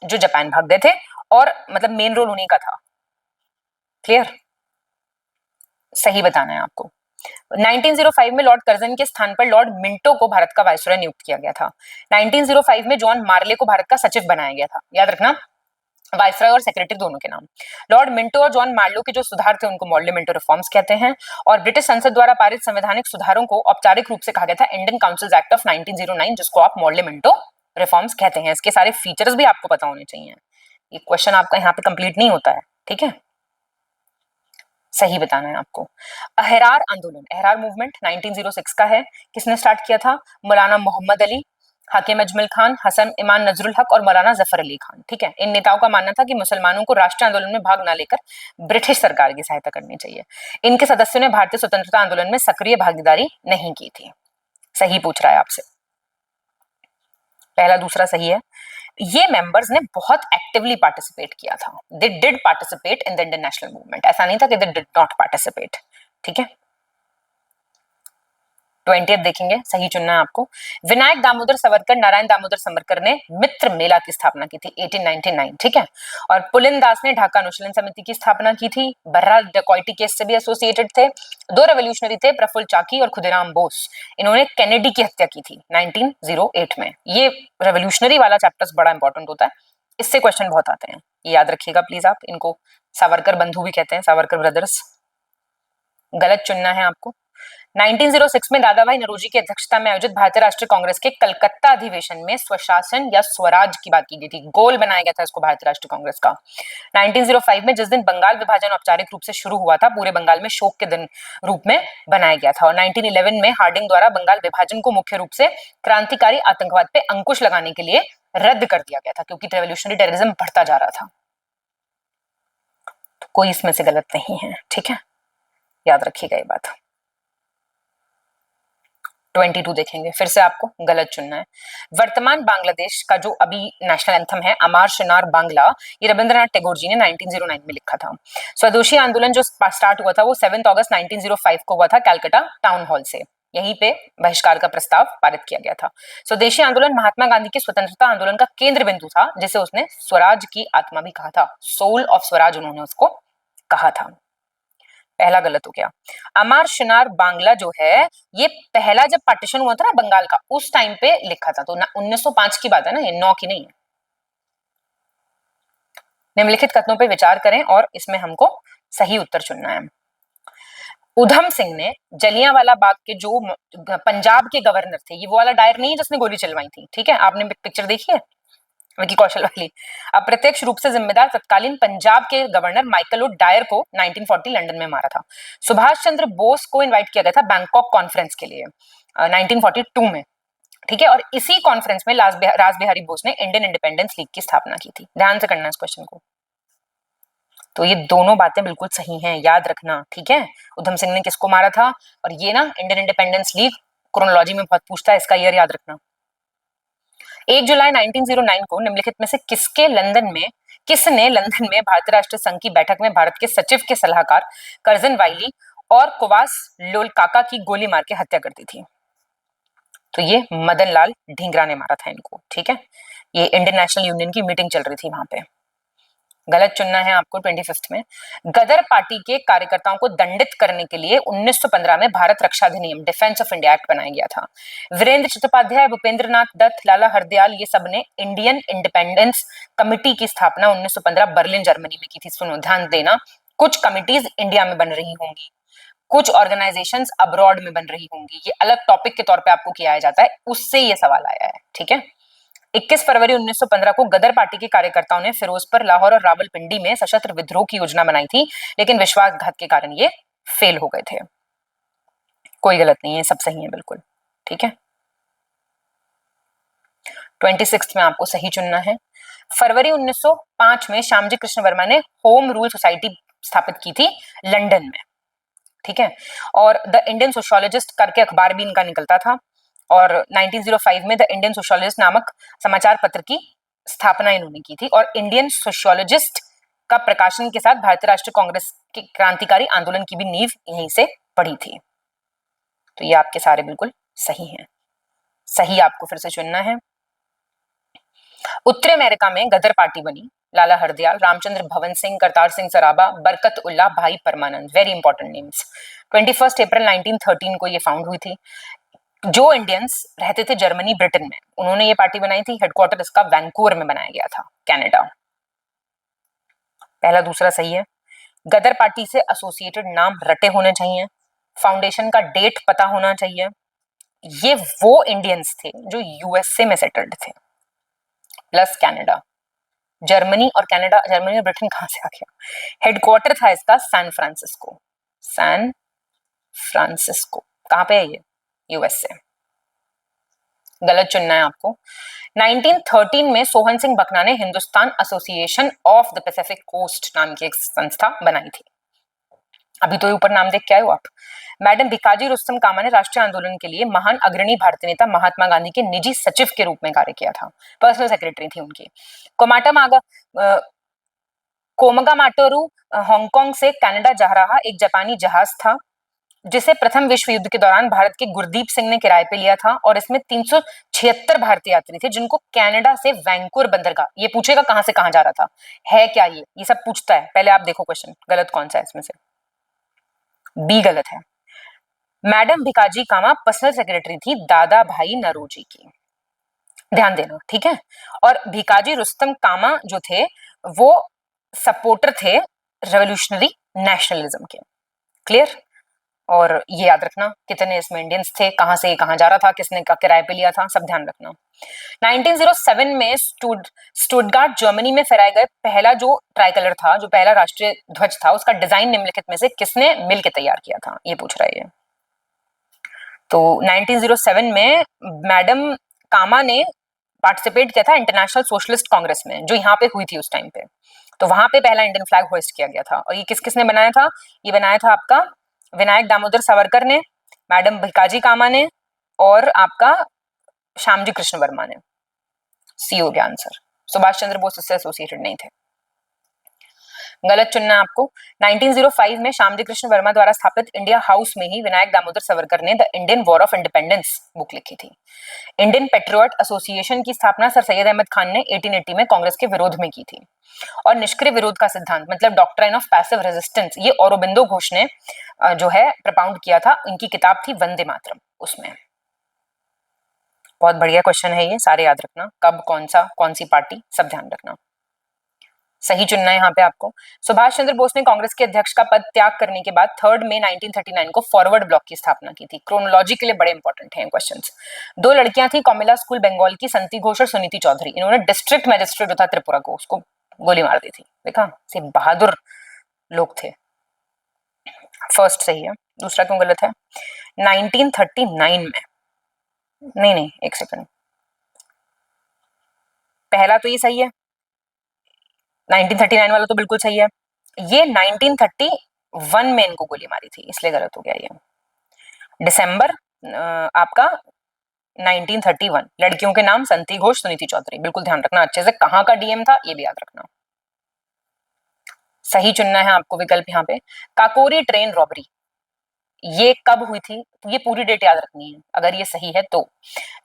जो जापान भाग गए थे और मतलब मेन रोल उन्हीं का था। क्लियर? सही बताना है आपको। 1905 में लॉर्ड कर्जन के स्थान पर लॉर्ड मिंटो को भारत का वायसरॉय नियुक्त किया गया था। 1905 में जॉन मार्ले को भारत का सचिव बनाया गया था, याद रखना, वायसरॉय और सेक्रेटरी दोनों के नाम। लॉर्ड मिंटो और जॉन मार्लो के जो सुधार थे उनको मॉर्ले मिंटो रिफॉर्म्स कहते हैं और ब्रिटिश संसद द्वारा पारित संवैधानिक सुधारों को औपचारिक रूप से कहा गया था इंडियन काउंसिल्स एक्ट ऑफ 1909, जिसको आप मॉर्ले मिंटो रिफॉर्म्स कहते हैं। इसके सारे फीचर्स भी आपको पता होने चाहिए, ये क्वेश्चन आपका यहाँ पे कंप्लीट नहीं होता है, ठीक है। सही बताना है आपको। अहरार आंदोलन, अहरार मूवमेंट 1906 का है। किसने स्टार्ट किया था? मौलाना मोहम्मद अली, हाकिम अजमल खान, हसन इमान नजरुल हक और मौलाना जफर अली खान, ठीक है। इन नेताओं का मानना था कि मुसलमानों को राष्ट्रीय आंदोलन में भाग न लेकर ब्रिटिश सरकार की सहायता करनी चाहिए। इनके सदस्यों ने भारतीय स्वतंत्रता आंदोलन में सक्रिय भागीदारी नहीं की थी। सही पूछ रहा है आपसे, पहला दूसरा सही है। ये मेंबर्स ने बहुत एक्टिवली पार्टिसिपेट किया था, they did participate in the Indian national movement, ऐसा नहीं था कि दे डिड नॉट पार्टिसिपेट, ठीक है। 20th देखेंगे, सही चुनना है आपको। विनायक दामोदर सावरकर, नारायण दामोदर सावरकर ने मित्र मेला की स्थापना की थी 1899, ठीक है। और पुलिन दास ने ढाका अनुशीलन समिति की स्थापना की थी। बर्रा डकॉइटी केस से भी एसोसिएटेड थे। 2 रेवोल्यूशनरी थे, प्रफुल्ल चाकी और खुदीराम बोस, इन्होंने कैनेडी की हत्या की थी 1908 में। ये रेवोल्यूशनरी वाला चैप्टर्स बड़ा इंपॉर्टेंट होता है, इससे क्वेश्चन बहुत आते हैं, ये याद रखिएगा प्लीज आप। इनको सावरकर बंधु भी कहते हैं, सावरकर ब्रदर्स। गलत चुनना है आपको। 1906 में दादा भाई नौरोजी की अध्यक्षता में आयोजित भारतीय राष्ट्रीय कांग्रेस के कलकत्ता अधिवेशन में स्वशासन या स्वराज की बात की गई थी, गोल बनाया गया था इसको भारतीय राष्ट्रीय कांग्रेस का। 1905 में जिस दिन बंगाल विभाजन औपचारिक रूप से शुरू हुआ था, पूरे बंगाल में शोक के दिन रूप में बनाया गया था। और 1911 में हार्डिंग द्वारा बंगाल विभाजन को मुख्य रूप से क्रांतिकारी आतंकवाद पे अंकुश लगाने के लिए रद्द कर दिया गया था, क्योंकि रेवोल्यूशनरी टेररिज्म बढ़ता जा रहा था। तो कोई इसमें से गलत नहीं है, ठीक है, याद रखिएगा ये बात। 22 देखेंगे, फिर से आपको गलत चुनना है। वर्तमान बांग्लादेश का जो अभी नेशनल एंथम है अमार शनार बांग्ला, ये रविंद्रनाथ टैगोर जी ने 1909 में लिखा था। स्वदेशी आंदोलन जो स्टार्ट हुआ था वो 7 अगस्त 1905 को हुआ था कलकत्ता टाउन हॉल से। यहीं पे बहिष्कार का प्रस्ताव पारित किया गया था। स्वदेशी आंदोलन महात्मा गांधी के स्वतंत्रता आंदोलन का केंद्र बिंदु था, जिसे उसने स्वराज की आत्मा भी कहा था, सोल ऑफ स्वराज उन्होंने उसको कहा था। पहला गलत हो गया। अमार शनार बांग्ला जो है ये पहला जब पार्टीशन हुआ था ना बंगाल का, उस टाइम पे लिखा था, तो 1905 की बात है ना, ये 9 की नहीं है। निम्नलिखित कथनों पर विचार करें और इसमें हमको सही उत्तर चुनना है। उधम सिंह ने जलियांवाला बाग के जो पंजाब के गवर्नर थे, ये वो वाला डायर नहीं है जिसने गोली चलवाई थी, ठीक है, आपने पिक्चर देखी है विकी कौशल वाली, अप्रत्यक्ष रूप से जिम्मेदार तत्कालीन पंजाब के गवर्नर माइकल ओ डायर को 1940 लंदन में मारा था। सुभाष चंद्र बोस को इनवाइट किया गया था बैंकॉक कॉन्फ्रेंस के लिए 1942 में, ठीक है। और इसी कॉन्फ्रेंस में रास बिहारी बोस ने इंडियन इंडिपेंडेंस लीग की स्थापना की थी। ध्यान से करना इस क्वेश्चन को। तो ये दोनों बातें बिल्कुल सही हैं, याद रखना, ठीक है। उधम सिंह ने किसको मारा था, और ये ना इंडियन इंडिपेंडेंस लीग क्रोनोलॉजी में बहुत पूछता है, इसका ईयर याद रखना। 1 जुलाई 1909 को निम्नलिखित में से किसके लंदन में किसने लंदन में भारतीय राष्ट्रीय संघ की बैठक में भारत के सचिव के सलाहकार कर्जन वाइली और कुवास लोलकाका की गोली मार के हत्या कर दी थी? तो ये मदन लाल ढींगरा ने मारा था इनको, ठीक है। ये इंडियन नेशनल यूनियन की मीटिंग चल रही थी वहां पे। गलत चुनना है आपको 25th में। गदर पार्टी के कार्यकर्ताओं को दंडित करने के लिए 1915 में भारत रक्षा अधिनियम डिफेंस ऑफ इंडिया एक्ट बनाया गया था। वीरेंद्र चट्टोपाध्याय, भूपेंद्र नाथ दत्त, लाला हरदयाल, ये सब ने इंडियन इंडिपेंडेंस कमिटी की स्थापना 1915 बर्लिन जर्मनी में की थी। सुनो, ध्यान देना, कुछ कमिटीज इंडिया में बन रही होंगी, कुछ ऑर्गेनाइजेशंस अब्रॉड में बन रही होंगी, ये अलग टॉपिक के तौर पे आपको किया जाता है, उससे ये सवाल आया है, ठीक है। 21 फरवरी 1915 को गदर पार्टी के कार्यकर्ताओं ने फिरोजपुर, लाहौर और रावलपिंडी में सशस्त्र विद्रोह की योजना बनाई थी, लेकिन विश्वासघात के कारण ये फेल हो गए थे। कोई गलत नहीं है, सब सही है बिल्कुल, ठीक है। 26 में आपको सही चुनना है। फरवरी 1905 में श्यामजी कृष्ण वर्मा ने होम रूल सोसाइटी स्थापित की थी लंदन में, ठीक है। और द इंडियन सोशियोलॉजिस्ट करके अखबार भी इनका निकलता था, और 1905 में द इंडियन सोशियोलॉजिस्ट नामक समाचार पत्र की स्थापना इन्होंने की थी, और इंडियन सोशियोलॉजिस्ट का प्रकाशन के साथ भारतीय राष्ट्रीय कांग्रेस के क्रांतिकारी आंदोलन की भी नींव यहीं से पड़ी थी। तो ये आपके सारे बिल्कुल सही हैं। सही आपको फिर से चुनना है। उत्तरी अमेरिका में गदर पार्टी बनी। लाला हरदयाल, रामचंद्र भवन सिंह, करतार सिंह सराबा, बरकत उल्लाह, भाई परमानंद, वेरी इंपॉर्टेंट नेम्स। 21 अप्रैल 1913 को ये फाउंड हुई थी। जो इंडियंस रहते थे जर्मनी, ब्रिटेन में, उन्होंने ये पार्टी बनाई थी। हेडक्वार्टर इसका वैंकूवर में बनाया गया था, कनाडा। पहला दूसरा सही है। गदर पार्टी से एसोसिएटेड नाम रटे होने चाहिए, फाउंडेशन का डेट पता होना चाहिए। ये वो इंडियंस थे जो यूएसए में सेटल्ड थे, प्लस कनाडा। जर्मनी और कनाडा, जर्मनी और ब्रिटेन कहां से आ गया? हेडक्वार्टर था इसका सैन फ्रांसिस्को। सैन फ्रांसिस्को कहां पे है ये? यूएसए। गलत चुनना है आपको। 1913 में सोहन सिंह बकना ने Hindustan association of the Pacific coast नाम की एक संस्था बनाई थी। अभी तो ऊपर नाम देख के आए हो आप। मैडम भिकाजी रुस्तम कामा ने राष्ट्रीय आंदोलन के लिए महान अग्रणी भारतीय नेता महात्मा गांधी के निजी सचिव के रूप में कार्य किया था, पर्सनल सेक्रेटरी थी उनकी। कोमगा माटोरू हांगकांग से कनाडा जा रहा एक जापानी जहाज था, जिसे प्रथम विश्व युद्ध के दौरान भारत के गुरदीप सिंह ने किराए पे लिया था, और इसमें 376 भारतीय यात्री थे, जिनको कनाडा से वैंकूवर बंदरगाह, ये पूछेगा कहां से कहां जा रहा था, है क्या ये सब पूछता है। पहले आप देखो क्वेश्चन, गलत कौन सा है इसमें से? बी गलत है। मैडम भिकाजी कामा पर्सनल सेक्रेटरी थी दादा भाई नरोजी की, ध्यान देना, ठीक है। और भिकाजी रुस्तम कामा जो थे वो सपोर्टर थे रेवोल्यूशनरी नेशनलिज्म के, क्लियर। और ये याद रखना कितने इसमें इंडियंस थे, कहां से कहां जा रहा था, किसने का किराए पे लिया था, सब ध्यान रखना। 1907 में स्टुटगार्ट जर्मनी में फहराए गए पहला जो ट्राई कलर था, जो पहला राष्ट्रीय ध्वज था, उसका डिजाइन निम्नलिखित में से किसने मिलकर तैयार किया था, ये पूछ रहा है ये। तो 1907 में मैडम कामा ने पार्टिसिपेट किया था इंटरनेशनल सोशलिस्ट कांग्रेस में, जो यहाँ पे हुई थी उस टाइम पे। तो वहां पे पहला इंडियन फ्लैग होस्ट किया गया था, और ये किसने बनाया था? ये बनाया था आपका विनायक दामोदर सावरकर ने, मैडम भिकाजी कामा ने, और आपका श्यामजी कृष्ण वर्मा ने। सी हो गया आंसर। सुभाष चंद्र बोस इससे एसोसिएटेड नहीं थे। गलत चुनना है आपको। 1905 में श्यामजी कृष्ण वर्मा द्वारा स्थापित इंडिया हाउस में ही विनायक दामोदर सावरकर ने the Indian war of independence book लिखी थी। इंडियन पेट्रियट एसोसिएशन की स्थापना सर सैयद अहमद खान ने 1880 में कांग्रेस के विरोध में की थी। और निष्क्रिय विरोध का सिद्धांत मतलब डॉक्ट्राइन ऑफ पैसिव रेजिस्टेंस, ये औरोबिंदो घोष ने जो है प्रपाउंड किया था। इनकी किताब थी वंदे मातरम, उसमें। बहुत बढ़िया क्वेश्चन है ये, सारे याद रखना, कब कौन सी पार्टी, सब ध्यान रखना। सही चुनना है यहाँ पे आपको। सुभाष चंद्र बोस ने कांग्रेस के अध्यक्ष का पद त्याग करने के बाद 3 मई 1939 को फॉरवर्ड ब्लॉक की स्थापना की थी। क्रोनोलॉजी के लिए बड़े इंपॉर्टेंट हैं क्वेश्चंस। 2 लड़कियां थी, कौमिला स्कूल बंगाल की संती घोष और सुनीति चौधरी। इन्होंने डिस्ट्रिक्ट मजिस्ट्रेट जो था त्रिपुरा को, उसको गोली मार दी थी। देखा, से बहादुर लोग थे। फर्स्ट सही है, दूसरा क्यों गलत है? 1939 में, नहीं एक सेकंड, पहला तो ये सही है, 1939 वाला तो बिल्कुल सही है। ये 1931 में इनको गोली मारी थी, इसलिए गलत हो गया ये। दिसंबर आपका 1931, लड़कियों के नाम संती घोष, सुनीति चौधरी, बिल्कुल ध्यान रखना अच्छे से, कहाँ का डीएम था ये भी याद रखना। सही चुनना है आपको विकल्प यहाँ पे। काकोरी ट्रेन रॉबरी ये कब हुई थी, ये पूरी डेट याद रखनी है अगर ये सही है तो।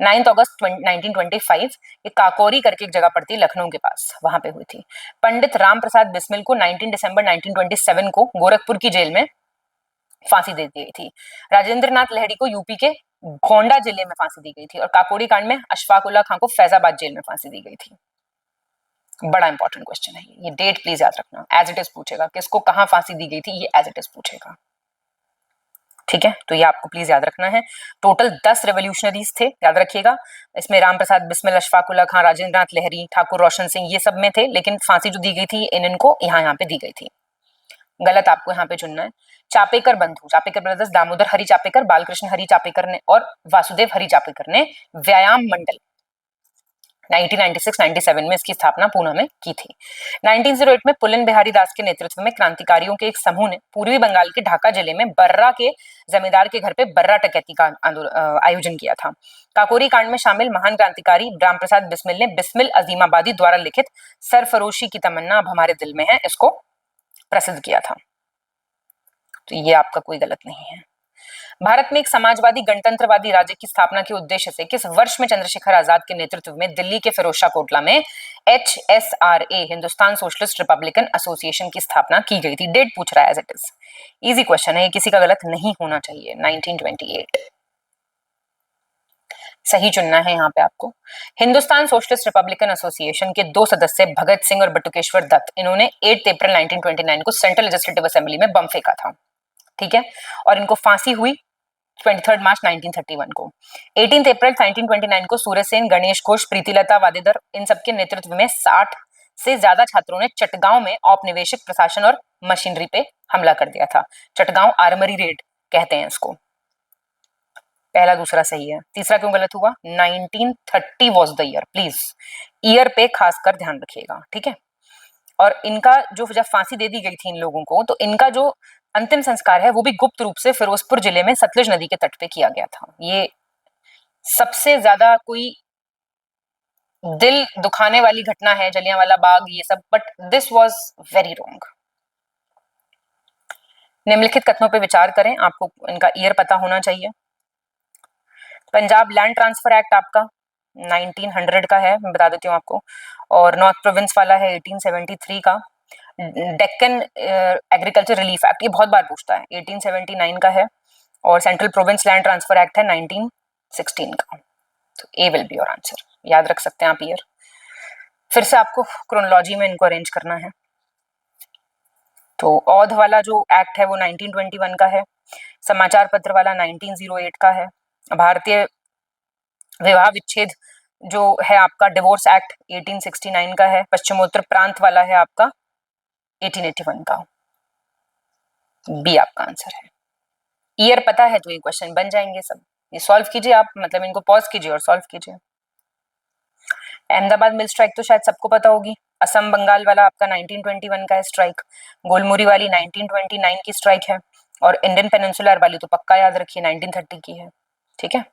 9 अगस्त 1925 ये काकोरी करके एक जगह पड़ती है लखनऊ के पास, वहां पे हुई थी। पंडित राम प्रसाद बिस्मिल को 19 दिसंबर 1927 को गोरखपुर की जेल में फांसी दे दी गई थी। राजेंद्र नाथ लहड़ी को यूपी के गोंडा जिले में फांसी दी गई थी और काकोरी कांड में अशफाक उल्ला खां को फैजाबाद जेल में फांसी दी गई थी। बड़ा इंपॉर्टेंट क्वेश्चन है ये डेट प्लीज याद रखना। एज इट इज पूछेगा, किसको कहां फांसी दी गई थी, ये एज इट इज पूछेगा। ठीक है, तो ये आपको प्लीज याद रखना है। टोटल 10 रेवोल्यूशनरीज थे, याद रखिएगा। इसमें राम प्रसाद बिस्मिल, अशफाक उल्ला खां, राजेंद्र नाथ लहरी, ठाकुर रोशन सिंह, ये सब में थे, लेकिन फांसी जो दी गई थी इनको यहाँ पे दी गई थी। गलत आपको यहाँ पे चुनना है। चापेकर बंधु, चापेकर ब्रदर्स, दामोदर हरि चापेकर, बालकृष्ण हरि चापेकर ने और वासुदेव हरि चापेकर ने व्यायाम मंडल 1996-97 में इसकी स्थापना पूना में की थी। 1908 में पुलिन बिहारी दास के नेतृत्व में क्रांतिकारियों के एक समूह ने पूर्वी बंगाल के ढाका जिले में बर्रा के जमींदार के घर पे बर्रा टकैती का आयोजन किया था। काकोरी कांड में शामिल महान क्रांतिकारी राम प्रसाद बिस्मिल ने बिस्मिल अजीमाबादी द्वारा लिखित सरफरोशी की तमन्ना अब हमारे दिल में है इसको प्रसिद्ध किया था। तो ये आपका कोई गलत नहीं है। भारत में एक समाजवादी गणतंत्रवादी राज्य की स्थापना के उद्देश्य से किस वर्ष में चंद्रशेखर आजाद के नेतृत्व में दिल्ली के फिरोजशाह कोटला में HSRA Hindustan socialist republican association की स्थापना की गई थी? डेट पूछ रहा है as it is. Easy question है, ये किसी का गलत नहीं होना चाहिए। 1928 सही चुनना है यहाँ पे आपको। हिंदुस्तान सोशलिस्ट रिपब्लिकन एसोसिएशन के 2 सदस्य भगत सिंह और बटुकेश्वर दत्त, इन्होंने 8 अप्रैल 1929 को सेंट्रल लेजिस्लेटिव असेंबली में बम फेंका था। ठीक है, और इनको फांसी हुई 23 मार्च 1931 को। 18 अप्रैल 1929 को सूर्य सेन, गणेश घोष, प्रीतिलता वादेदर, इन सबके नेतृत्व में 60 से ज्यादा छात्रों ने चटगांव में औपनिवेशिक प्रशासन और मशीनरी पे हमला कर दिया था। चटगांव आर्मरी रेड कहते हैं इसको। पहला दूसरा सही है, तीसरा क्यों गलत हुआ? 1930 was the year. Please year पे खासकर ध्यान रखिएगा, ठीक है। और इनका जो जब फांसी दे दी गई थी इन लोगों को, तो इनका जो अंतिम संस्कार है वो भी गुप्त रूप से फिरोजपुर जिले में सतलुज नदी के तट पे किया गया था। ये सबसे ज्यादा कोई दिल दुखाने वाली घटना है, जलियांवाला बाग ये सब, but this was very wrong. निम्नलिखित कथनों पे विचार करें, आपको इनका ईयर पता होना चाहिए। पंजाब लैंड ट्रांसफर एक्ट आपका 1900 का है, मैं बता देती हूँ आपको, और नॉर्थ प्रोविंस वाला है 1873 का। डेक्कन एग्रीकल्चर रिलीफ एक्ट ये बहुत बार पूछता है, 1879 का है। और central province land transfer act है 1916 का। तो ए विल बी योर आंसर, याद रख सकते हैं आप ईयर। फिर से आपको क्रोनोलॉजी में इनको अरेंज करना है। तो औध वाला जो एक्ट है वो 1921 का है। समाचार पत्र वाला 1908 का है। भारतीय विवाह विच्छेद जो है आपका डिवोर्स एक्ट 1869 का है। पश्चिमोत्तर प्रांत वाला है आपका 1881 का। बी आपका आंसर है। ईयर पता है तो ये क्वेश्चन बन जाएंगे सब। ये सॉल्व कीजिए आप, मतलब इनको पॉज कीजिए और सॉल्व कीजिए। अहमदाबाद मिल स्ट्राइक तो शायद सबको पता होगी। असम बंगाल वाला आपका 1921 का है स्ट्राइक। गोलमुरी वाली 1929 की स्ट्राइक है। और इंडियन पेनिनसुलर वाली तो पक्का याद रखिए 1930 की है। ठीक है,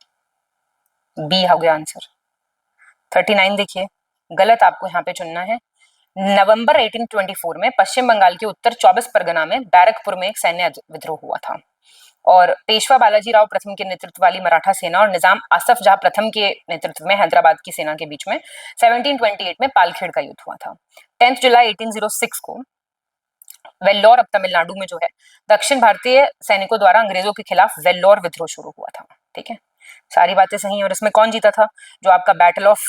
बी हो गया आंसर। 39 देखिए, गलत आपको यहाँ पे चुनना है। नवंबर 1824 में पश्चिम बंगाल के उत्तर 24 परगना में बैरकपुर में एक सैन्य विद्रोह हुआ था और पेशवा बालाजी राव प्रथम के नेतृत्व वाली मराठा सेना और निजाम आसफ जहां प्रथम के नेतृत्व में हैदराबाद की सेना के बीच में 1728 में पालखेड़ का युद्ध हुआ था। 10 जुलाई 1806 को वेल्लोर, अब तमिलनाडु में जो है, दक्षिण भारतीय सैनिकों द्वारा अंग्रेजों के खिलाफ वेल्लोर विद्रोह शुरू हुआ था। ठीक है, सारी बातें सही हैं। और इसमें कौन जीता था? जो आपका बैटल ऑफ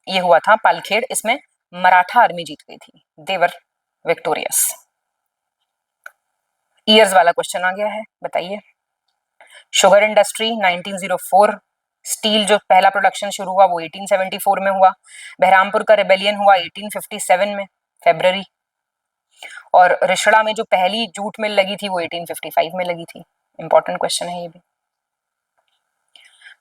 ये हुआ था पालखेड़, इसमें मराठा आर्मी जीत गई थी। देवर विक्टोरियस। ईयर्स वाला क्वेश्चन आ गया है, बताइए। Sugar industry 1904। स्टील जो पहला प्रोडक्शन शुरू हुआ वो 1874 में हुआ। बहरामपुर का रिबेलियन हुआ 1857 में फरवरी। और रिषड़ा में जो पहली जूट मिल लगी थी वो 1855 में लगी थी। इंपॉर्टेंट क्वेश्चन है ये भी।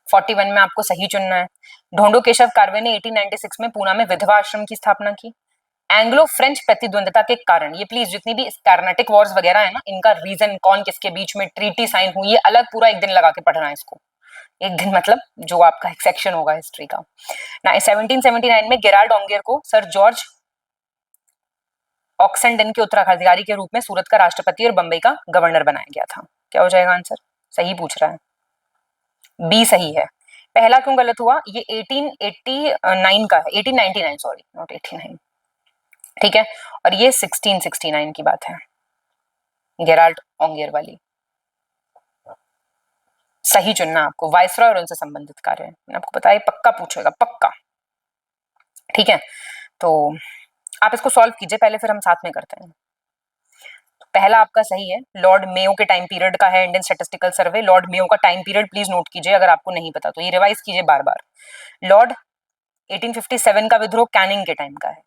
41 में आपको सही चुनना है। ढोंडो केशव कार्वे ने 1896 में पूना में विधवा आश्रम की स्थापना की। एंग्लो फ्रेंच प्रतिद्वंदता के कारण, ये प्लीज जितनी भी कार्नेटिक वॉर्स वगैरह है ना, इनका रीजन कौन किसके बीच में ट्रीटी साइन हुई, ये अलग पूरा एक दिन लगा के पढ़ना है इसको। एक दिन मतलब जो आपका एक सेक्शन होगा हिस्ट्री का। 1779 में गेराल्ड ओंगियर को सर जॉर्ज ऑक्सेंडन के उत्तराधिकारी के रूप में सूरत का राष्ट्रपति और बंबई का गवर्नर बनाया गया था। क्या हो जाएगा आंसर? सही पूछ रहा है, बी सही है। पहला क्यों गलत हुआ? ये 1889 का है, 1899 सॉरी, नॉट 89, ठीक है। और ये 1669 की बात है, गेराल्ट ओंगियर वाली। सही चुनना आपको, वायसरॉय और उनसे संबंधित कार्य, मैंने आपको बताया पक्का पूछेगा, पक्का, ठीक है। तो आप इसको सॉल्व कीजिए पहले, फिर हम साथ में करते हैं। पहला आपका सही है, लॉर्ड मेयो के टाइम पीरियड का है इंडियन स्टैटिस्टिकल सर्वे। लॉर्ड मेयो का टाइम पीरियड प्लीज नोट कीजिए, अगर आपको नहीं पता तो ये रिवाइज कीजिए बार बार। लॉर्ड 1857 का विद्रोह कैनिंग के टाइम का है।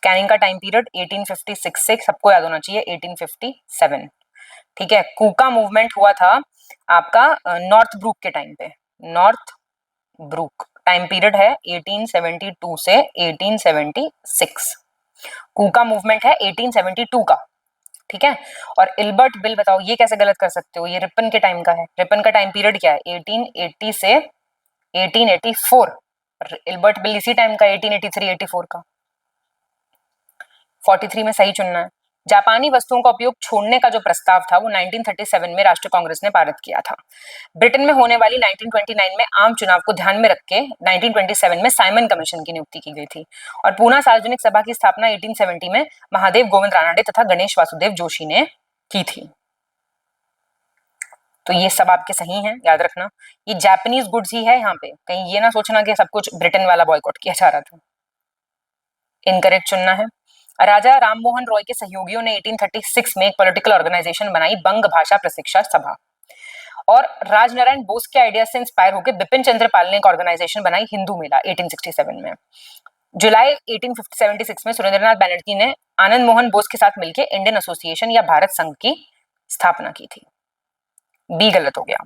कैनिंग का टाइम पीरियड 1856 से सबको याद होना चाहिए 1857, ठीक है। कूका मूवमेंट हुआ था आपका नॉर्थ ब्रूक के टाइम पे। नॉर्थ ब्रूक टाइम पीरियड है 1872 से 1876। कूका मूवमेंट है 1872 का, ठीक है। और इल्बर्ट बिल बताओ, ये कैसे गलत कर सकते हो? ये रिपन के टाइम का है। रिपन का टाइम पीरियड क्या है? 1880 से 1884। इल्बर्ट बिल इसी टाइम का, 1883-84 का। 43 में सही चुनना है। जापानी वस्तुओं का उपयोग छोड़ने का जो प्रस्ताव था वो 1937 में राष्ट्रीय कांग्रेस ने पारित किया था। ब्रिटेन में होने वाली 1929 में आम चुनाव को ध्यान में रख के 1927 में साइमन कमीशन की नियुक्ति की गई थी। और पूना सार्वजनिक सभा की स्थापना 1870 में महादेव गोविंद रानडे तथा गणेश वासुदेव जोशी ने की थी। तो ये सब आपके सही हैं, याद रखना। ये जापानीज गुड्स ही है यहाँ पे, कहीं ये ना सोचना कि सब कुछ ब्रिटेन वाला बॉयकॉट किया जा रहा था। इनकरेक्ट चुनना है। राजा राममोहन रॉय के सहयोगियों ने 1836 में एक पॉलिटिकल ऑर्गेनाइजेशन बनाई, बंग भाषा प्रशिक्षा सभा। और राजनारायण बोस के आइडिया से इंस्पायर होकर बिपिन चंद्र पाल ने एक ऑर्गेनाइजेशन बनाई, हिंदू मेला, 1867 में। जुलाई 1876 में सुरेंद्रनाथ बैनर्जी ने आनंद मोहन बोस के साथ मिलकर इंडियन एसोसिएशन या भारत संघ की स्थापना की थी। बी गलत हो गया।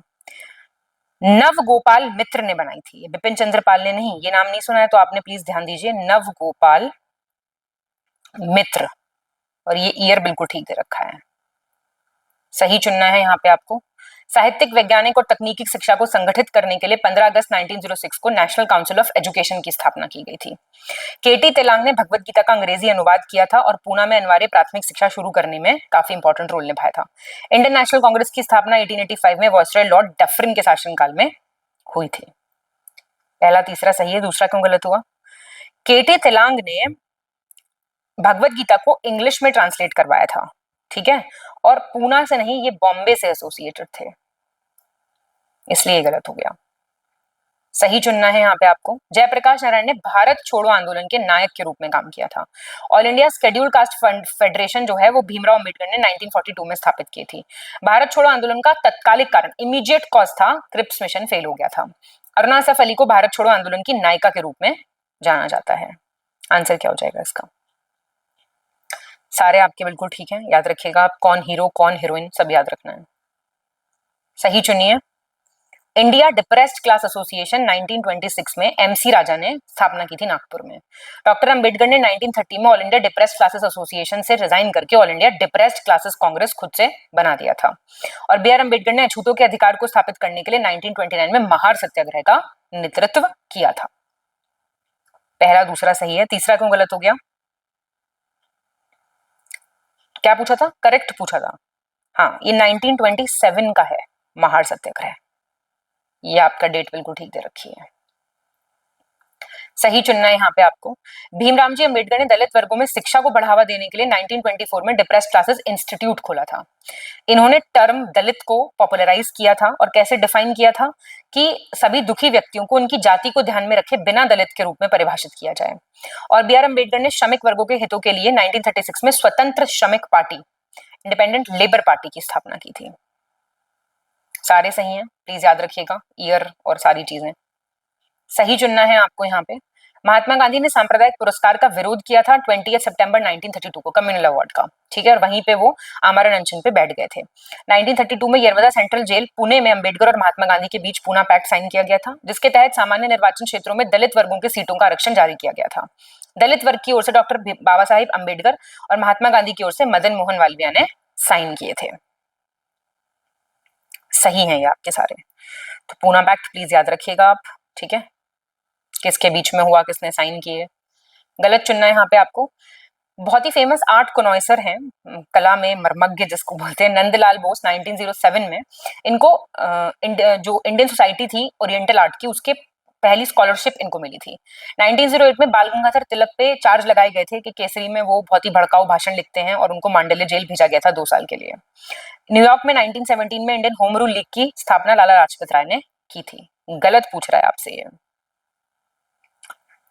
नव गोपाल मित्र ने बनाई थी, बिपिन चंद्र पाल ने नहीं। ये नाम नहीं सुना है तो आपने प्लीज ध्यान दीजिए, नव गोपाल मित्र। और ये ईयर बिल्कुल ठीक दे रखा है, सही चुनना है यहाँ पे आपको। साहित्यिक, वैज्ञानिक और तकनीकी शिक्षा को संगठित करने के लिए 15 अगस्त 1906 को नेशनल काउंसिल ऑफ एजुकेशन की स्थापना की गई थी। केटी तेलांग ने भगवत गीता का अंग्रेजी अनुवाद किया था और पूना में अनिवार्य प्राथमिक शिक्षा शुरू करने में काफी इंपॉर्टेंट रोल निभाया था। इंडियन नेशनल कांग्रेस की स्थापना 1885 में वायसरॉय लॉर्ड डफरिन के शासनकाल में हुई थी। पहला तीसरा सही है, दूसरा क्यों गलत हुआ? केटी तेलांग ने भगवत गीता को इंग्लिश में ट्रांसलेट करवाया था, ठीक है। और पूना से नहीं, ये बॉम्बे से एसोसिएटेड थे, इसलिए गलत हो गया। सही चुनना है यहाँ पे आपको। जयप्रकाश नारायण ने भारत छोड़ो आंदोलन के नायक के रूप में काम किया था। All India scheduled caste federation जो है वो भीमराव अम्बेडकर ने 1942 में स्थापित की थी। भारत छोड़ो आंदोलन का तत्कालिक कारण, इमीडिएट कॉज था, क्रिप्स मिशन फेल हो गया था। अरुणा असफ अली को भारत छोड़ो आंदोलन की नायिका के रूप में जाना जाता है। आंसर क्या हो जाएगा इसका? सारे आपके बिल्कुल ठीक है, याद रखिएगा आप, कौन हीरो कौन हीरोइन सब याद रखना है। सही चुनिए। इंडिया डिप्रेस्ड क्लास एसोसिएशन 1926 में एमसी राजा ने स्थापना की थी नागपुर में। डॉक्टर अंबेडकर ने 1930 में all India depressed classes association से रिजाइन करके all India depressed classes Congress खुद से बना दिया था। और बी आर अम्बेडकर ने अछूतों के अधिकार को स्थापित करने के लिए 1929 में महार सत्याग्रह का नेतृत्व किया था। पहला दूसरा सही है, तीसरा क्यों गलत हो गया? क्या पूछा था? करेक्ट पूछा था। हाँ, ये 1927 का है महार सत्याग्रह, ये आपका डेट बिल्कुल ठीक दे रखी है। सही चुनना है यहाँ पे आपको। भीमराव जी अम्बेडकर ने दलित वर्गों में शिक्षा को बढ़ावा देने के लिए 1924 में डिप्रेस्ड क्लासेस इंस्टीट्यूट खोला था। इन्होंने टर्म दलित को पॉपुलराइज किया था और कैसे डिफाइन किया था कि सभी दुखी व्यक्तियों को उनकी जाति को ध्यान में रखे बिना दलित के रूप में परिभाषित किया जाए। और बी आर अम्बेडकर ने श्रमिक वर्गों के हितों के लिए 1936 में स्वतंत्र श्रमिक पार्टी, इंडिपेंडेंट लेबर पार्टी की स्थापना की थी। सारे सही हैं, प्लीज याद रखिएगा ईयर और सारी चीजें। सही चुनना है आपको यहाँ पे। महात्मा गांधी ने सांप्रदायिक पुरस्कार का विरोध किया था 20 सितंबर 1932 को, कम्युनल अवार्ड का, ठीक है। और वहीं पे वो आमरण अनशन पे बैठ गए थे। 1932 में यरवदा सेंट्रल जेल पुणे में अम्बेडकर और महात्मा गांधी के बीच पूना पैक्ट साइन किया गया था, जिसके तहत सामान्य निर्वाचन क्षेत्रों में दलित वर्गों के सीटों का आरक्षण जारी किया गया था। दलित वर्ग की ओर से डॉक्टर बाबा साहिब अम्बेडकर और महात्मा गांधी की ओर से मदन मोहन मालवीय ने साइन किए थे। सही है ये आपके सारे। तो पूना पैक्ट प्लीज याद रखिएगा आप, ठीक है। किसके बीच में हुआ, किसने साइन किए। गलत चुनना है यहाँ पे आपको। बहुत ही फेमस आर्ट कॉनॉइसर हैं, कला में मर्मज्ञ जिसको बोलते हैं, नंदलाल बोस 1907 में इनको जो इंडियन सोसाइटी थी ओरिएंटल आर्ट की, उसके पहली स्कॉलरशिप इनको मिली थी। 1908 में बाल गंगाधर तिलक पे चार्ज लगाए गए थे कि केसरी में वो बहुत ही भड़काऊ भाषण लिखते हैं और उनको मांडल्य जेल भेजा गया था 2 साल के लिए। न्यूयॉर्क में 1917 में इंडियन होम रूल लीग की स्थापना लाला लाजपत राय ने की थी। गलत पूछ रहा है आपसे ये,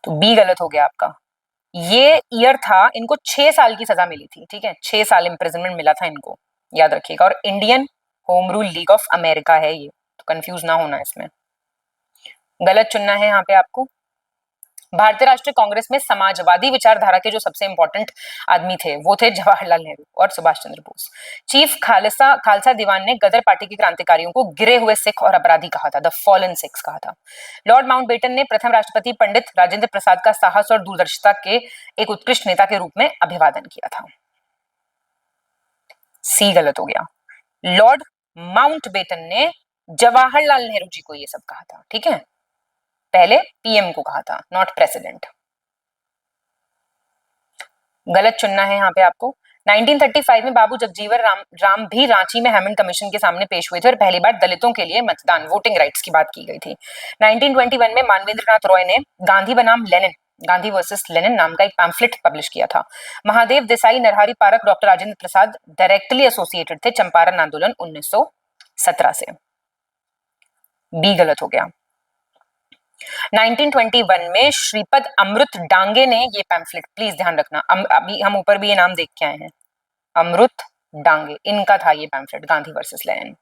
तो बी गलत हो गया आपका। ये ईयर था, इनको 6 साल की सजा मिली थी, ठीक है, 6 साल इम्प्रिजनमेंट मिला था इनको, याद रखिएगा। और Indian home Rule league of America है ये, तो कंफ्यूज ना होना इसमें। गलत चुनना है यहाँ पे आपको। भारतीय राष्ट्रीय कांग्रेस में समाजवादी विचारधारा के जो सबसे इंपॉर्टेंट आदमी थे वो थे जवाहरलाल नेहरू और सुभाष चंद्र बोस। चीफ खालसा दीवान ने गदर पार्टी के क्रांतिकारियों को गिरे हुए सिख और अपराधी कहा था, द फॉलन सिख्स कहा था। लॉर्ड माउंटबेटन ने प्रथम राष्ट्रपति पंडित राजेंद्र प्रसाद का साहस और दूरदर्शिता के एक उत्कृष्ट नेता के रूप में अभिवादन किया था। सी गलत हो गया। लॉर्ड माउंटबेटन ने जवाहरलाल नेहरू जी को ये सब कहा था, ठीक है, पहले पीएम को कहा था, नॉट प्रेसिडेंट। गलत चुनना है यहाँ पे आपको। 1935 में बाबू जगजीवन राम भी रांची में हैमंड कमीशन के सामने पेश हुए थे और पहली बार दलितों के लिए मतदान, वोटिंग राइट्स की बात की गई थी। 1921 में मानवेंद्रनाथ रॉय ने गांधी बनाम लेनिन, गांधी वर्सेस लेनिन नाम का एक पैम्फलेट पब्लिश किया था। महादेव देसाई, नरहरि पारख, डॉक्टर राजेंद्र प्रसाद डायरेक्टली एसोसिएटेड थे चंपारण आंदोलन 1917 से। बी गलत हो गया। 1921 में श्रीपद अमृत डांगे ने ये पैम्फलेट, प्लीज ध्यान रखना, अभी हम ऊपर भी ये नाम देख के आए हैं, अमृत डांगे, इनका था ये पैम्फलेट गांधी वर्सेस लेनिन।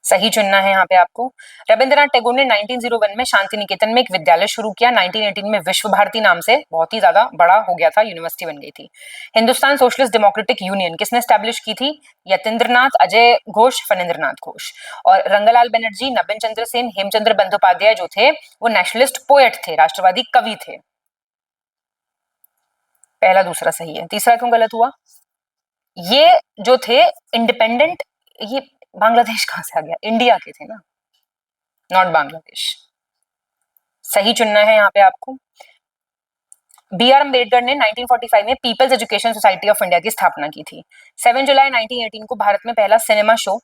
सही चुनना है यहाँ पे आपको। रविंद्रनाथ टैगोर ने 1901 में शांति निकेतन में एक विद्यालय शुरू किया। 1918 में विश्व भारती नाम से बहुत ही ज्यादा बड़ा हो गया था, यूनिवर्सिटी बन गई थी। हिंदुस्तान सोशलिस्ट डेमोक्रेटिक यूनियन किसने स्टैब्लिश की थी? यतीन्द्रनाथ, अजय घोष, फणींद्रनाथ घोष। और रंगलाल बनर्जी, नबिन चंद्र सेन, हेमचंद्र बंदोपाध्याय जो थे वो नेशनलिस्ट पोएट थे, राष्ट्रवादी कवि थे। पहला दूसरा सही है, तीसरा क्यों गलत हुआ? ये जो थे इंडिपेंडेंट, ये बांग्लादेश कहां से आ गया, इंडिया के थे ना, नॉट बांग्लादेश। सही चुनना है यहाँ पे आपको। बी आर अम्बेडकर ने 1945 में people's education society of India की स्थापना की थी। 7 जुलाई 1918 को भारत में पहला सिनेमा शो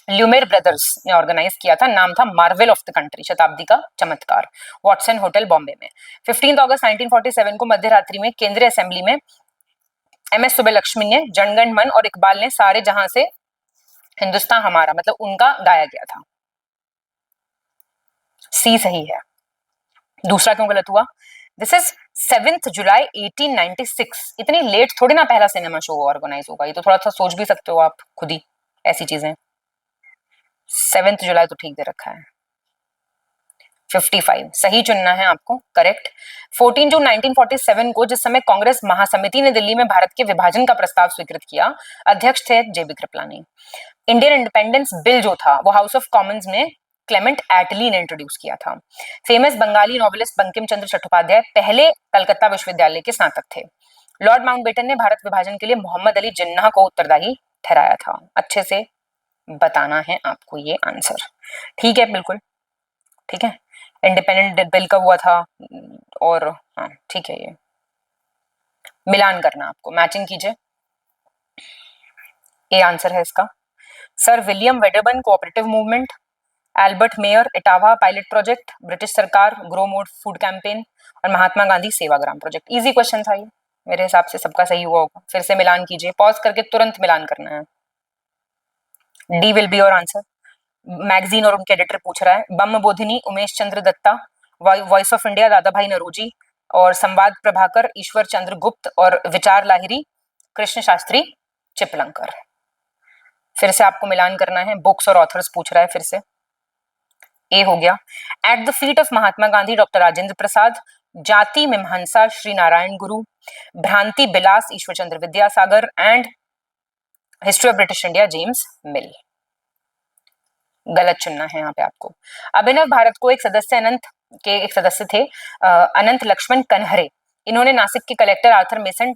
ल्यूमेर ब्रदर्स ने ऑर्गेनाइज किया था, नाम था मार्वेल ऑफ द कंट्री, शताब्दी का चमत्कार, वॉटसन होटल बॉम्बे में। 15 अगस्त 1947 को मध्य रात्रि में केंद्रीय असेंबली में एम.एस. सुब्बलक्ष्मी ने जनगण मन और इकबाल ने सारे जहां से हिंदुस्तान हमारा, मतलब उनका गाया गया था। सी सही है। दूसरा क्यों गलत हुआ? दिस इज 7 जुलाई 1896। इतनी लेट थोड़ी ना पहला सिनेमा शो ऑर्गेनाइज होगा, ये तो थोड़ा सा सोच भी सकते हो आप खुद ही, ऐसी चीजें। 7 जुलाई तो ठीक दे रखा है। 55 सही चुनना है आपको, करेक्ट। 14 जून 1947 को, जिस समय कांग्रेस महासमिति ने दिल्ली में भारत के विभाजन का प्रस्ताव स्वीकृत किया, अध्यक्ष थे जेबी कृपलानी। इंडियन इंडिपेंडेंस बिल जो था वो हाउस ऑफ कॉमन्स में क्लेमेंट एटली ने इंट्रोड्यूस किया था। फेमस बंगाली नॉवेलिस्ट बंकिम चंद्र चट्टोपाध्याय पहले कलकत्ता विश्वविद्यालय के स्नातक थे। लॉर्ड माउंटबेटन ने भारत विभाजन के लिए मोहम्मद अली जिन्नाह को उत्तरदायी ठहराया था। अच्छे से बताना है आपको ये आंसर, ठीक है, बिल्कुल ठीक है। इंडिपेंडेंट बिल का हुआ था, और हाँ ठीक है, ये मिलान करना आपको, मैचिंग कीजिए, ये आंसर है इसका। Sir William Wedderburn cooperative movement, Albert Mayer Etawah pilot project, British सरकार ग्रो मोड फूड कैंपेन, और Mahatma Gandhi Sevagram project. Easy question था ये, मेरे हिसाब से सबका सही हुआ होगा। फिर से मिलान कीजिए, पॉज करके तुरंत मिलान करना है। D will be your answer. Magazine और उनके एडिटर पूछ रहा है, बम Bodhini Umesh Chandra Dutta, voice of India दादा भाई नरोजी, और संवाद प्रभाकर ईश्वर चंद्र गुप्त, और विचार लाहिरी कृष्ण शास्त्री चिपलंकर। फिर से आपको मिलान करना है, बुक्स और ऑथर्स पूछ रहा है फिर से। ए हो गया, at the feet of Mahatma Gandhi doctor Rajendra Prasad, Jati Mimamsa Shri Narayana Guru, Bhranti Bilas Ishwar Chandra Vidyasagar, and history of British India James Mill. गलत चुनना है यहाँ पे आपको। अभिनव भारत को एक सदस्य थे अनंत लक्ष्मण कन्हरे। इन्होंने नासिक के कलेक्टर आर्थर मेसन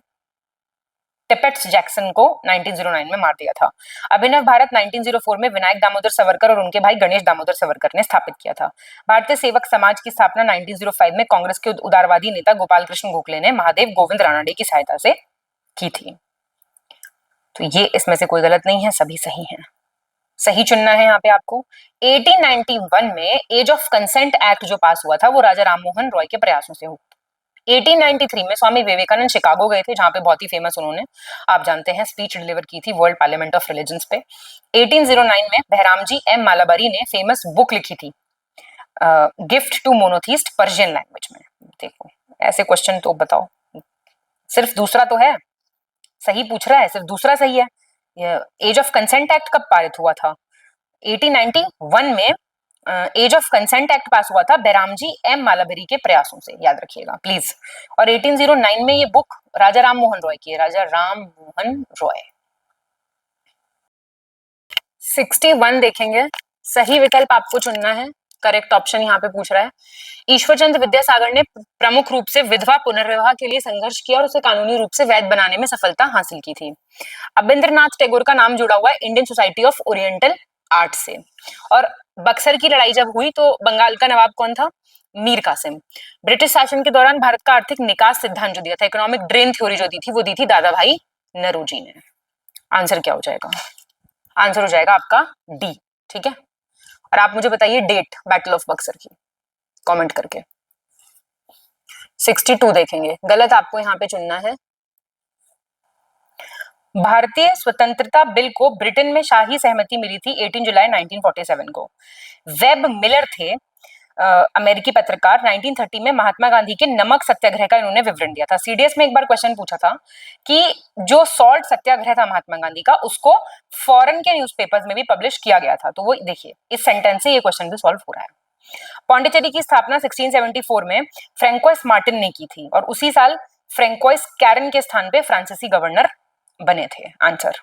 टिपेट्स जैक्सन को 1909 में मार दिया था। अभिनव भारत 1904 में विनायक दामोदर सावरकर और उनके भाई गणेश दामोदर सावरकर ने स्थापित किया था। भारतीय सेवक समाज की स्थापना 1905 में कांग्रेस के उदारवादी नेता गोपाल कृष्ण गोखले ने महादेव गोविंद रानडे की सहायता से की थी। तो ये इसमें से कोई गलत नहीं है, सभी सही हैं। सही चुनना है यहाँ पे आपको। 1891 में एज ऑफ कंसेंट एक्ट जो पास हुआ था वो राजा राममोहन रॉय के प्रयासों से हुआ। 1893 में स्वामी विवेकानंद शिकागो गए थे, जहां पे बहुत ही फेमस उन्होंने, आप जानते हैं, स्पीच डिलीवर की थी वर्ल्ड पार्लियामेंट ऑफ रिलीजन्स पे। 1809 में बहरामजी एम मालाबारी ने फेमस बुक लिखी थी gift to monotheist Persian language में। देखो ऐसे क्वेश्चन तो बताओ, सिर्फ दूसरा तो है सही पूछ रहा है, सिर्फ दूसरा सही है। एज ऑफ कंसेंट एक्ट कब पारित हुआ था? 1891 में age of consent act pass हुआ था बहरामजी एम मालाबारी के प्रयासों से, याद रखिएगा प्लीज। और 1809 में ये बुक राजा राम मोहन रॉय की है, राजा राम मोहन रॉय। 61 देखेंगे, सही विकल्प आपको चुनना है, करेक्ट ऑप्शन यहाँ पे पूछ रहा है। ईश्वरचंद्र विद्यासागर ने प्रमुख रूप से विधवा पुनर्विवाह के लिए संघर्ष किया और उसे कानूनी रूप से वैध बनाने में सफलता हासिल की थी। अबिंद्रनाथ टैगोर का नाम जुड़ा हुआ है Indian society of oriental art से। और बक्सर की लड़ाई जब हुई तो बंगाल का नवाब कौन था? मीर कासिम। ब्रिटिश शासन के दौरान भारत का आर्थिक निकास सिद्धांत जो दिया था, इकोनॉमिक ड्रेन थ्योरी जो दी थी, वो दी थी दादा भाई नौरोजी ने। आंसर क्या हो जाएगा? आंसर हो जाएगा आपका डी, ठीक है। और आप मुझे बताइए डेट बैटल ऑफ बक्सर की कमेंट करके। 62 देखेंगे, गलत आपको यहाँ पे चुनना है। भारतीय स्वतंत्रता बिल को ब्रिटेन में शाही सहमति मिली थी 18 जुलाई 1947 को। वेब मिलर थे अमेरिकी पत्रकार, 1930 में महात्मा गांधी के नमक सत्याग्रह का इन्होंने विवरण दिया था। सीडीएस में एक बार क्वेश्चन पूछा था कि जो सॉल्ट सत्याग्रह था महात्मा गांधी का, उसको फॉरेन के न्यूज़पेपर्स में भी पब्लिश किया गया था। तो वो देखिए इस सेंटेंस से ये क्वेश्चन भी सॉल्व हो रहा है। पौंडीचेरी की स्थापना 1674 में फ्रैंकोइस मार्टिन ने की थी और उसी साल फ्रैंकोइस कैरन के स्थान पे फ्रांसीसी गवर्नर बने थे। आंसर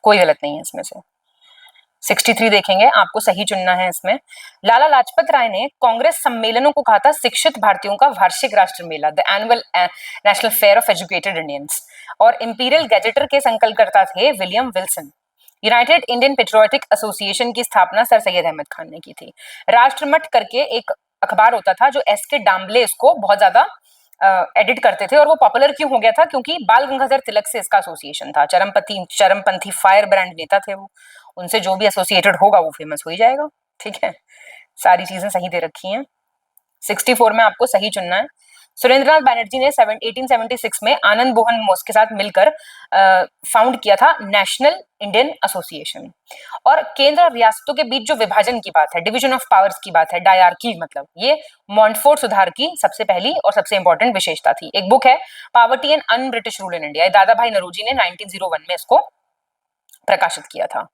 कोई गलत नहीं है इसमें से। 63 देखेंगे, आपको सही चुनना है इसमें। लाला लाजपत राय ने कांग्रेस सम्मेलनों को कहा था शिक्षित भारतीयों का वार्षिक राष्ट्र मेला, the annual national fair of educated Indians. और इंपीरियल गैजेटर के संकल्पकर्ता थे William Wilson. United Indian patriotic association की स्थापना सर सैयद अहमद खान ने की थी। राष्ट्रमठ करके एक अखबार होता था जो एस के डाम्बले इसको बहुत ज्यादा एडिट करते थे, और वो पॉपुलर क्यों हो गया था? क्योंकि बाल गंगाधर तिलक से इसका एसोसिएशन था। चरमपंथी फायर ब्रांड नेता थे वो, उनसे जो भी एसोसिएटेड होगा वो फेमस हो ही जाएगा, ठीक है। सारी चीजें सही दे रखी हैं। 64 में आपको सही चुनना है। सुरेंद्रनाथ बैनर्जी ने 1876 में आनंद मोहन बोस के साथ मिलकर फाउंड किया था नेशनल इंडियन एसोसिएशन। और केंद्र और रियासतों के बीच जो विभाजन की बात है, डिवीजन ऑफ पावर्स की बात है, डायरकी मतलब, ये मॉन्टफोर्ट सुधार की सबसे पहली और सबसे इंपॉर्टेंट विशेषता थी। एक बुक है poverty and un British rule in India, दादा भाई नौरोजी ने 1901 में इसको प्रकाशित किया था।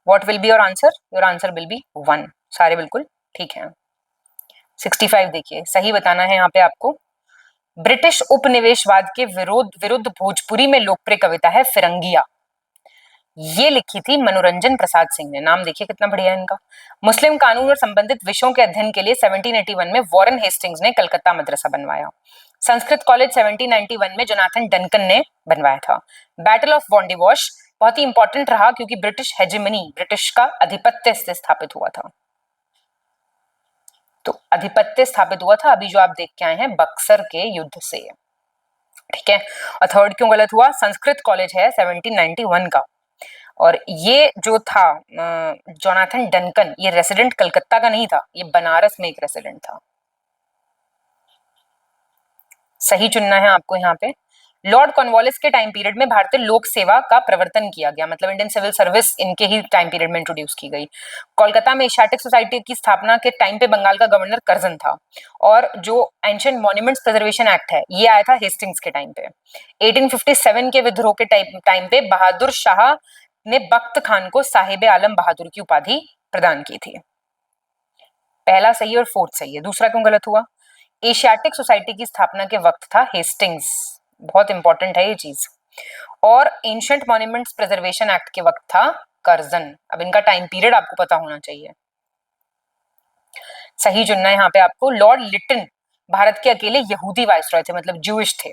What will be your answer? Your answer will be 1। सारे बिल्कुल ठीक हैं। 65 देखिए, सही बताना है यहाँ पे आपको। ब्रिटिश उपनिवेशवाद के विरुद्ध भोजपुरी में लोकप्रिय कविता है फिरंगिया। ये लिखी थी मनोरंजन प्रसाद सिंह ने। नाम देखिए कितना बढ़िया है इनका। मुस्लिम कानून और संबंधित विषयों के अध्ययन के लिए 1781 में वॉरेन हेस्टिंग्स ने कलकत्ता मदरसा बनवाया। संस्कृत कॉलेज 1791 में जोनाथन डनकन ने बनवाया था। बैटल ऑफ वॉन्डिवॉश बहुत ही इंपॉर्टेंट रहा क्योंकि ब्रिटिश हेजेमनी, ब्रिटिश का आधिपत्य से स्थापित हुआ था। तो आधिपत्य स्थापित हुआ था अभी जो आप देख के आए हैं बक्सर के युद्ध से, ठीक है। और थर्ड क्यों गलत हुआ? संस्कृत कॉलेज है 1791 का, और ये जो था जोनाथन डनकन, ये रेसिडेंट कलकत्ता का नहीं था, ये बनारस में एक रेसिडेंट था। सही चुनना है आपको यहाँ पे। लॉर्ड कॉर्नवालिस के टाइम पीरियड में भारतीय लोक सेवा का प्रवर्तन किया गया, मतलब इंडियन सिविल सर्विस इनके ही टाइम पीरियड में इंट्रोड्यूस की गई। कोलकाता में एशियाटिक सोसाइटी की स्थापना के टाइम पे बंगाल का गवर्नर कर्जन था। और जो एंशिएंट मॉन्यूमेंट्स प्रिजर्वेशन एक्ट है ये आया था हेस्टिंग्स के टाइम पे। 1857 के विद्रोह के टाइम पे बहादुर शाह ने बख्त खान को साहिब आलम बहादुर की उपाधि प्रदान की थी। पहला सही और फोर्थ सही है, दूसरा क्यों गलत हुआ? एशियाटिक सोसाइटी की स्थापना के वक्त था हेस्टिंग्स, बहुत इंपॉर्टेंट है ये चीज। और एंशिएंट मॉन्यूमेंट्स प्रिजर्वेशन एक्ट के वक्त था कर्जन। अब इनका टाइम पीरियड आपको पता होना चाहिए। सही चुनना है यहाँ पे आपको। लॉर्ड लिटन भारत के अकेले यहूदी वायसरॉय थे, मतलब ज्यूइश थे।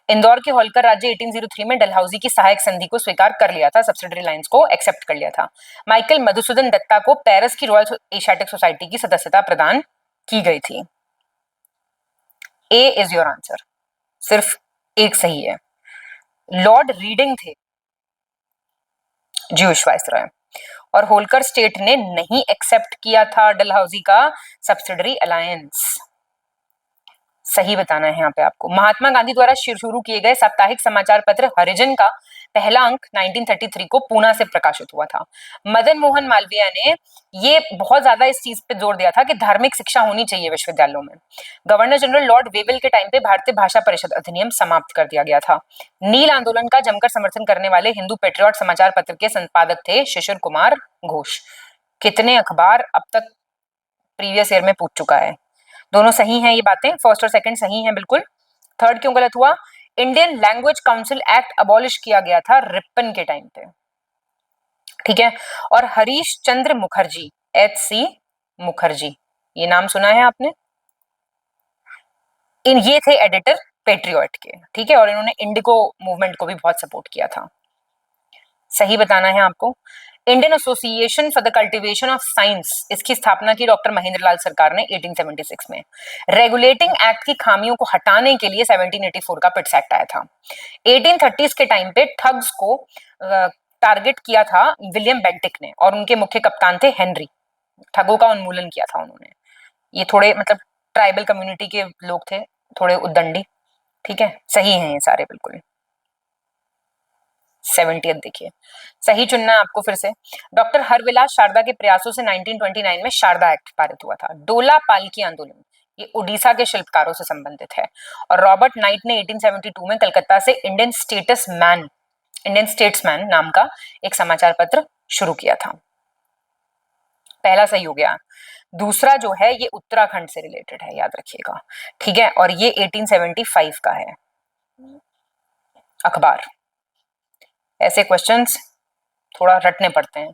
इंदौर के होलकर राज्य 1803 में डलहौजी की सहायक संधि को स्वीकार कर लिया था, सब्सिडरी लाइंस को एक्सेप्ट कर लिया था। माइकल मधुसूदन दत्ता को पेरिस की रॉयल एशियाटिक सोसाइटी की सदस्यता प्रदान की गई थी। ए इज योर आंसर, सिर्फ एक सही है। लॉर्ड रीडिंग थे ज्यूइश वायसरॉय, और होलकर स्टेट ने नहीं एक्सेप्ट किया था डलहौजी का सब्सिडरी अलायंस। सही बताना है यहाँ पे आपको। महात्मा गांधी द्वारा शुरू किए गए साप्ताहिक समाचार पत्र हरिजन का पहला अंक 1933 को पूना से प्रकाशित हुआ था। मदन मोहन मालवीय ने ये बहुत ज्यादा इस चीज पे जोर दिया था कि धार्मिक शिक्षा होनी चाहिए विश्वविद्यालयों में। गवर्नर जनरल लॉर्ड वेवेल के टाइम पे भारतीय भाषा परिषद अधिनियम समाप्त कर दिया गया था। नील आंदोलन का जमकर समर्थन करने वाले हिंदू पेट्रियट समाचार पत्र के संपादक थे शिशिर कुमार घोष। कितने अखबार अब तक प्रीवियस ईयर में पूछ चुका है? दोनों सही हैं ये बातें, फर्स्ट और सेकंड सही हैं बिल्कुल। थर्ड क्यों गलत हुआ? Indian language council act abolish किया गया था रिप्पन के टाइम पे, ठीक है। और हरीश चंद्र मुखर्जी, HC मुखर्जी, ये नाम सुना है आपने? ये थे एडिटर पेट्रियट के, ठीक है, और इन्होंने इंडिगो मूवमेंट को भी बहुत सपोर्ट किया था। सही बताना है आपको। Indian association for the cultivation of science, इसकी स्थापना की डॉक्टर महेंद्र लाल सरकार ने 1876 में। रेगुलेटिंग एक्ट की खामियों को हटाने के लिए 1784 का पिट्स एक्ट आया था। 1830s के टाइम पे ठग्स को टारगेट किया था विलियम बेंटिक ने, और उनके मुख्य कप्तान थे हेनरी। ठगों का उन्मूलन किया था उन्होंने। ये थोड़े मतलब ट्राइबल कम्युनिटी के लोग थे, थोड़े उद्दंडी, ठीक है। सही है ये सारे बिल्कुल। 70th देखिए, सही चुनना है आपको फिर से। डॉक्टर हरविलास शारदा के प्रयासों से 1929 में शारदा एक्ट पारित हुआ था। डोला पालकी आंदोलन, ये उड़ीसा के शिल्पकारों से संबंधित है। और रॉबर्ट नाइट ने 1872 में कलकत्ता से इंडियन स्टेट्समैन नाम का एक समाचार पत्र शुरू किया था। पहला सही हो गया। दूसरा जो है ये उत्तराखंड से रिलेटेड है, याद रखिएगा, ठीक है, और ये 1875 का है अखबार। ऐसे क्वेश्चंस थोड़ा रटने पड़ते हैं।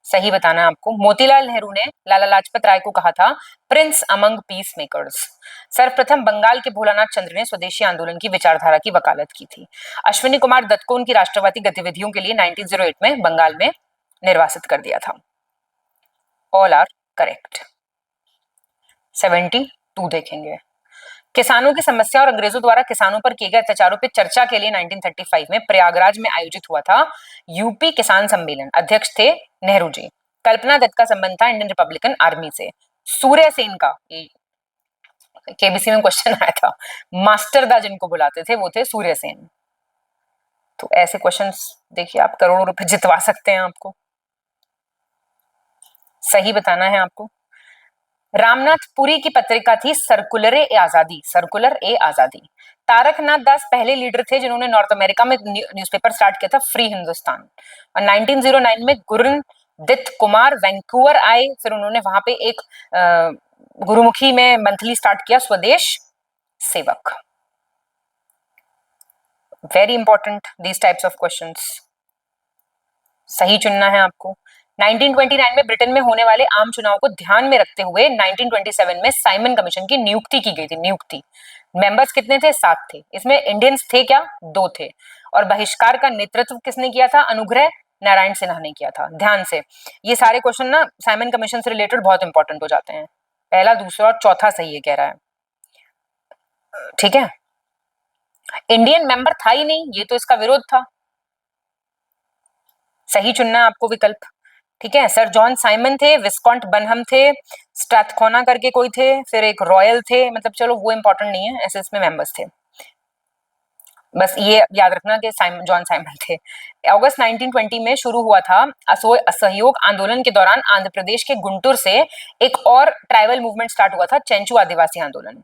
सही बताना है आपको। मोतीलाल नेहरू ने लाला लाजपत राय को कहा था प्रिंस अमंग पीस मेकर्स। सर्वप्रथम बंगाल के भोलानाथ चंद्र ने स्वदेशी आंदोलन की विचारधारा की वकालत की थी। अश्विनी कुमार दत्त को उनकी राष्ट्रवादी गतिविधियों के लिए 1908 में बंगाल में निर्वासित कर दिया था। All are correct. 72 देखेंगे। किसानों की समस्या और अंग्रेजों द्वारा किसानों पर किए गए अत्याचारों पर चर्चा के लिए 1935 में प्रयागराज में आयोजित हुआ था यूपी किसान सम्मेलन। अध्यक्ष थे नेहरू जी। कल्पना दत्त का संबंध था इंडियन रिपब्लिकन आर्मी से। सूर्य सेन का, केबीसी में क्वेश्चन आया था, मास्टरदा जिनको बुलाते थे वो थे सूर्य सेन। तो ऐसे क्वेश्चंस देखिए आप करोड़ों रुपए जितवा सकते हैं आपको। सही बताना है आपको। रामनाथपुरी की पत्रिका थी सर्कुलर ए आजादी। सर्कुलर ए आजादी। तारकनाथ दास पहले लीडर थे जिन्होंने नॉर्थ अमेरिका में न्यूज़पेपर स्टार्ट किया था, फ्री हिंदुस्तान। और 1909 में गुरुदित कुमार वैंकूवर आए, फिर उन्होंने वहां पे एक गुरुमुखी में मंथली स्टार्ट किया, स्वदेश सेवक। Very important these types of questions. सही चुनना है आपको। 1929 में ब्रिटेन में होने वाले आम चुनाव को ध्यान में रखते हुए 1927 में साइमन कमीशन की नियुक्ति की गई थी। नियुक्ति मेंबर्स कितने थे? 7 थे। इसमें इंडियंस थे क्या? 2 थे। और बहिष्कार का नेतृत्व किसने किया था? अनुग्रह नारायण सिन्हा ने किया था। ध्यान से ये सारे क्वेश्चन ना साइमन कमीशन से रिलेटेड बहुत इंपॉर्टेंट हो जाते हैं। पहला, दूसरा और चौथा सही है कह रहा है, ठीक है। इंडियन मेंबर था ही नहीं, ये तो इसका विरोध था। सही चुनना है आपको विकल्प, ठीक है। सर जॉन साइमन थे, विस्कॉन्ट बनहम थे, स्ट्रैथकोना करके कोई थे, फिर एक रॉयल थे, मतलब चलो वो इंपॉर्टेंट नहीं है, ऐसे इसमें मेंबर्स थे। बस ये याद रखना कि जॉन साइमन थे। अगस्त 1920 में शुरू हुआ था असहयोग आंदोलन के दौरान आंध्र प्रदेश के गुंटूर से एक और ट्राइबल मूवमेंट स्टार्ट हुआ था, चेंचू आदिवासी आंदोलन।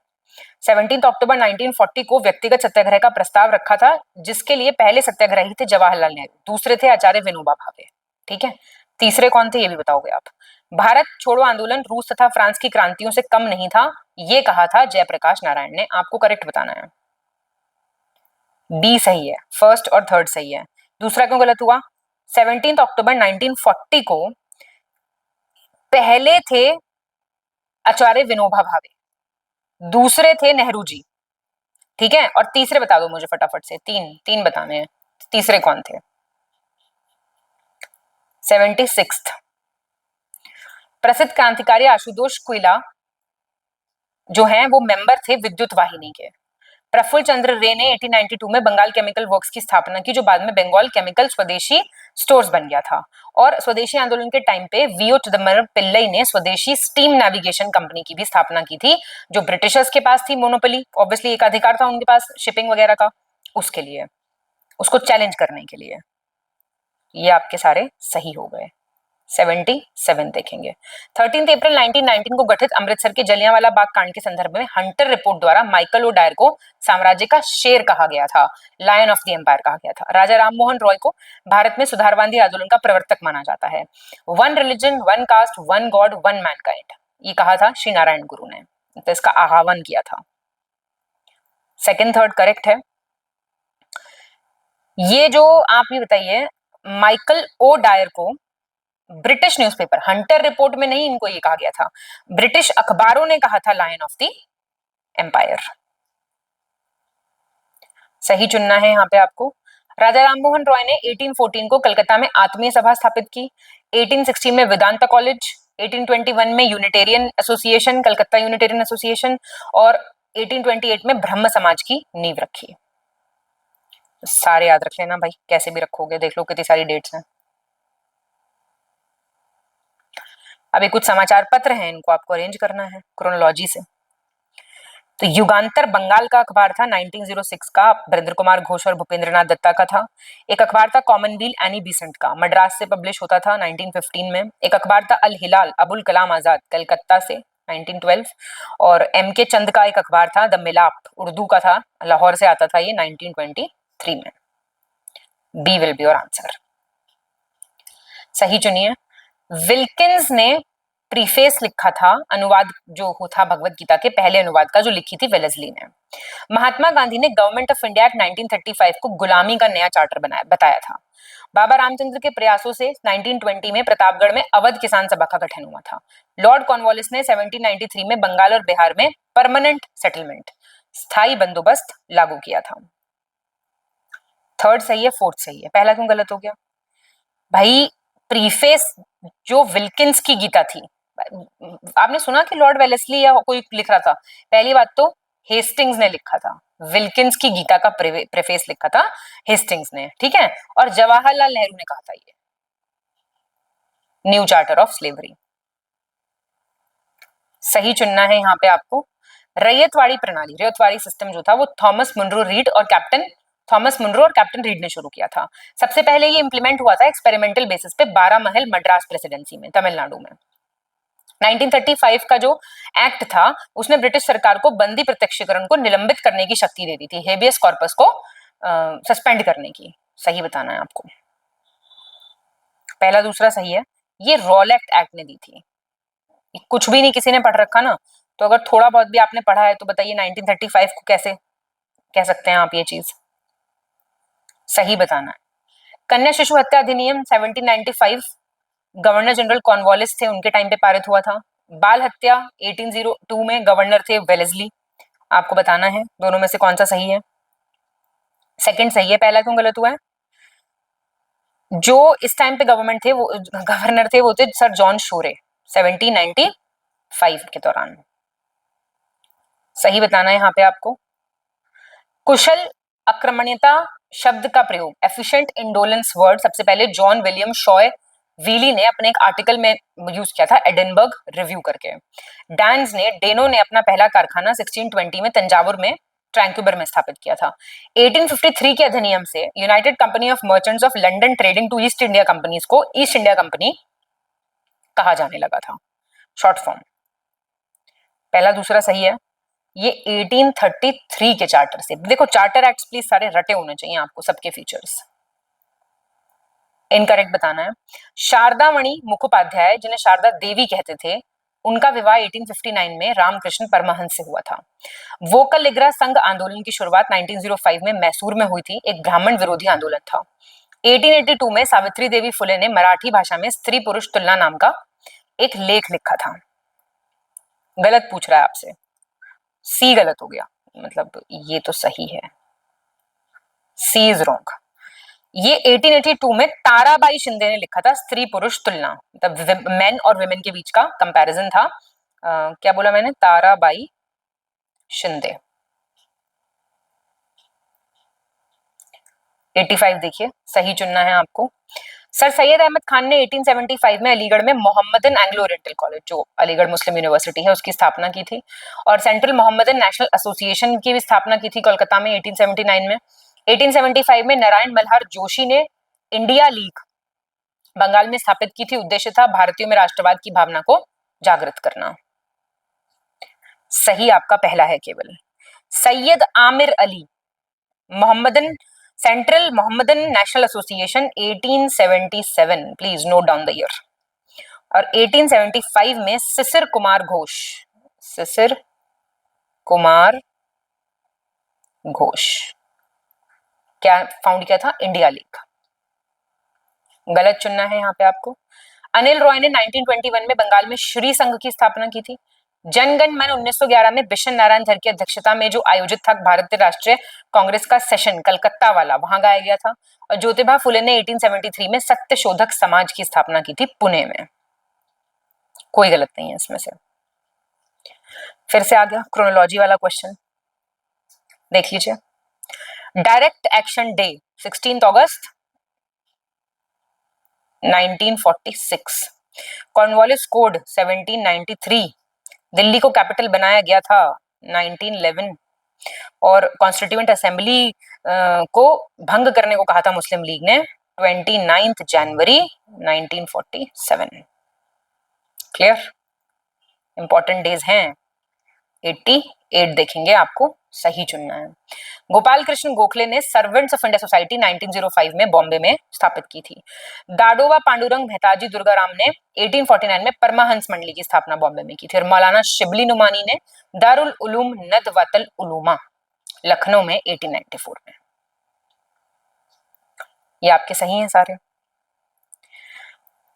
17 अक्टूबर 1940 को व्यक्तिगत सत्याग्रह का प्रस्ताव रखा था, जिसके लिए पहले सत्याग्रही थे जवाहरलाल नेहरू, दूसरे थे आचार्य विनोबा भावे, ठीक है। तीसरे कौन थे ये भी बताओगे आप। भारत छोड़ो आंदोलन रूस तथा फ्रांस की क्रांतियों से कम नहीं था, ये कहा था जयप्रकाश नारायण ने। आपको करेक्ट बताना है। बी सही है, फर्स्ट और थर्ड सही है। दूसरा क्यों गलत हुआ? 17 अक्टूबर 1940 को पहले थे आचार्य विनोबा भावे, दूसरे थे नेहरू जी, ठीक है, और तीसरे बता दो मुझे फटाफट से, तीन तीन बताने हैं, तीसरे कौन थे? 76th प्रसिद्ध क्रांतिकारी आशुतोष कुइला जो हैं वो मेंबर थे विद्युत वाहिनी के। प्रफुल्ल चंद्र रे ने 1892 में बंगाल केमिकल वर्क्स की स्थापना की, जो बाद में बंगाल केमिकल स्वदेशी स्टोर्स बन गया था। और स्वदेशी आंदोलन के टाइम पे वीओ चिदम्बरम पिल्लई ने स्वदेशी स्टीम नेविगेशन कंपनी की भी स्थापना की थी, जो ब्रिटिशर्स के पास थी मोनोपोली, ऑब्वियसली एक अधिकार था उनके पास शिपिंग वगैरह का, उसके लिए, उसको चैलेंज करने के लिए। ये आपके सारे सही हो गए। 77 देखेंगे। 13 अप्रैल 1919 को गठित अमृतसर के जलियांवाला बाग कांड के संदर्भ में हंटर रिपोर्ट द्वारा माइकल ओ डायर को साम्राज्य का शेर कहा गया था, लायन ऑफ द एम्पायर कहा गया था। राजा राममोहन रॉय को भारत में सुधारवादी आंदोलन का प्रवर्तक माना जाता है। One religion, one cast, one God, one Mankind, ये कहा था श्री नारायण गुरु ने, तो इसका आह्वान किया था। सेकंड थर्ड करेक्ट है। ये जो आप ये बताइए, माइकल ओ डायर को ब्रिटिश न्यूज़पेपर, हंटर रिपोर्ट में नहीं इनको ये कहा गया था, ब्रिटिश अखबारों ने कहा था लायन ऑफ द एम्पायर। सही चुनना है यहाँ पे आपको। राजा राममोहन रॉय ने 1814 को कलकत्ता में आत्मीय सभा स्थापित की, 1816 में वेदांता कॉलेज, 1821 में Unitarian association, Calcutta Unitarian association, और 1828 में ब्रह्म समाज की नींव रखी। सारे याद रख लेना भाई, कैसे भी रखोगे, देख लो कितनी सारी डेट्स हैं। अभी कुछ समाचार पत्र हैं, इनको आपको अरेंज करना है क्रोनोलॉजी से। तो युगांतर बंगाल का अखबार था 1906 का, बरिंद्र कुमार घोष और भूपेंद्र नाथ दत्ता का था। एक अखबार था कॉमनवेल्थ एनी बिसेंट का, मद्रास से पब्लिश होता था 1915 में। एक अखबार था अल हिलाल अबुल कलाम आजाद, कलकत्ता से 1912। और एम के चंद का एक अखबार था द मिलाप, उर्दू का था, लाहौर से आता था ये 1923 में। B will be your answer. सही चुनिए। विल्किंस ने प्रीफेस लिखा था, अनुवाद जो था भगवत गीता के पहले अनुवाद का, जो लिखी थी वेलेस्ली ने। महात्मा गांधी ने गवर्नमेंट ऑफ इंडिया एक्ट 1935 को गुलामी का नया चार्टर बताया था। बाबा रामचंद्र के प्रयासों से 1920 में प्रतापगढ़ में अवध किसान सभा का गठन हुआ था। लॉर्ड कॉर्नवालिस ने 1793 में बंगाल और बिहार में परमानेंट सेटलमेंट, स्थायी बंदोबस्त लागू किया था। थर्ड सही है, फोर्थ सही है, पहला क्यों गलत हो गया भाई? प्रीफेस जो विल्किंस की गीता थी, आपने सुना कि लॉर्ड वेलेस्ली या कोई लिख रहा था? पहली बात तो हेस्टिंग्स ने लिखा था, विल्किंस की गीता का प्रेफेस लिखा था हेस्टिंग्स ने, ठीक है। और जवाहरलाल नेहरू ने कहा था ये न्यू चार्टर ऑफ स्लेवरी। सही चुनना है यहाँ पे आपको। रैयतवाड़ी प्रणाली, रैयतवाड़ी सिस्टम जो था वो थॉमस मुनरो और कैप्टन रीड ने शुरू किया था। सबसे पहले ये इंप्लीमेंट हुआ था एक्सपेरिमेंटल बेसिस पे 12 महल मद्रास प्रेसिडेंसी में, तमिलनाडु में। 1935 का जो एक्ट था उसने ब्रिटिश सरकार को बंदी प्रत्यक्षीकरण को निलंबित करने की शक्ति दे दी थी, हेबियस कॉर्पस को सस्पेंड करने की। सही बताना है आपको, पहला दूसरा सही है। ये रॉलेट एक्ट ने दी थी। कुछ भी नहीं किसी ने पढ़ रखा ना, तो अगर थोड़ा बहुत भी आपने पढ़ा है तो बताइए 1935 को कैसे कह सकते हैं आप ये चीज? सही बताना है। कन्या शिशु हत्या अधिनियम 1795 गवर्नर जनरल कॉर्नवालिस थे, उनके टाइम पे पारित हुआ था। बाल हत्या 1802 में गवर्नर थे वेलेस्ली। आपको बताना है दोनों में से कौन सा सही है। सेकंड सही है, पहला क्यों गलत हुआ है? जो इस टाइम पे गवर्नर थे वो थे सर जॉन शोरे 1795 के दौरान। सही बताना है यहाँ पे आपको। कुशल आक्रमणीयता शब्द का प्रयोग, एफिशिएंट इंडोलेंस वर्ड, सबसे पहले जॉन विलियम शॉय वीली ने अपने एक आर्टिकल में यूज किया था एडिनबर्ग रिव्यू करके। डैंस ने डेनो ने अपना पहला कारखाना 1620 में तंजावुर में ट्रैंक्यूबर में स्थापित किया था। 1853 के अधिनियम से united company of merchants of London trading to east India companies को ईस्ट इंडिया कंपनी कहा जाने लगा था, शॉर्ट फॉर्म। पहला दूसरा सही है। ये 1833 के चार्टर से, देखो चार्टर एक्ट्स प्लीज सारे रटे होने चाहिए आपको, सबके फीचर्स। इनकरेक्ट बताना है। शारदा मणि मुखोपाध्याय, जिन्हें शारदा देवी कहते थे, उनका विवाह 1859 में रामकृष्ण परमहंस से हुआ था। वोकल लिग्रा संघ आंदोलन की शुरुआत 1905 में मैसूर में हुई थी, एक ब्राह्मण विरोधी आंदोलन था। 1882 में सावित्री देवी फुले ने मराठी भाषा में स्त्री पुरुष तुलना नाम का एक लेख लिखा था। गलत पूछ रहा है आपसे, सी गलत हो गया, मतलब ये तो सही है, सी इज रॉन्ग। ये 1882 में ताराबाई शिंदे ने लिखा था, स्त्री पुरुष तुलना, मतलब मेन और वुमेन के बीच का कंपैरिजन था। क्या बोला मैंने, ताराबाई शिंदे। 85 देखिए, सही चुनना है आपको। सर सैयद अहमद खान ने 1875 में अलीगढ़ में मोहम्मदन एंग्लो ओरिएंटल कॉलेज, जो अलीगढ़ मुस्लिम यूनिवर्सिटी है, उसकी स्थापना की थी। और सेंट्रल मोहम्मदन नेशनल एसोसिएशन की भी स्थापना की थी कोलकाता में 1879 में। 1875 में नारायण मल्हार जोशी ने इंडिया लीग बंगाल में स्थापित की थी। उद्देश्य था भारतीयों में राष्ट्रवाद की भावना को जागृत करना। सही आपका पहला है केवल। Syed Aamir Ali, Mohammedan central Mohammedan national association 1877, please note down the year. और 1875 में सिसिर कुमार घोष, सिसिर कुमार घोष क्या फाउंड किया था, इंडिया लीग। गलत चुनना है यहाँ पे आपको। अनिल रॉय ने 1921 में बंगाल में श्री संघ की स्थापना की थी। जनगण मन 1911 में बिशन नारायण धर की अध्यक्षता में जो आयोजित था भारतीय राष्ट्रीय कांग्रेस का सेशन कलकत्ता वाला, वहां गाया गया था। और ज्योतिबा फुले ने 1873 में सत्य शोधक समाज की स्थापना की थी पुणे में। कोई गलत नहीं है इसमें से। फिर से आ गया क्रोनोलॉजी वाला क्वेश्चन, देख लीजिए। डायरेक्ट एक्शन डे 16 अगस्त 1946, कॉर्नवालिस कोड 1793, दिल्ली को कैपिटल बनाया गया था 1911, और कॉन्स्टिट्यूएंट असेंबली को भंग करने को कहा था मुस्लिम लीग ने 29 जनवरी 1947। क्लियर, इंपॉर्टेंट डेज हैं। 88 देखेंगे, आपको सही चुनना है। गोपाल कृष्ण गोखले ने सर्वेंट्स ऑफ इंडिया सोसाइटी 1905 में बॉम्बे में स्थापित की थी। दाडोबा पांडुरंग मेहताजी दुर्गाराम ने 1849 में परमाहंस मंडली की स्थापना बॉम्बे में की थी। और मौलाना शिबली नुमानी ने दारुल उलूम नदवतल उलूमा लखनऊ में 1894 में। ये आपके सही हैं सारे।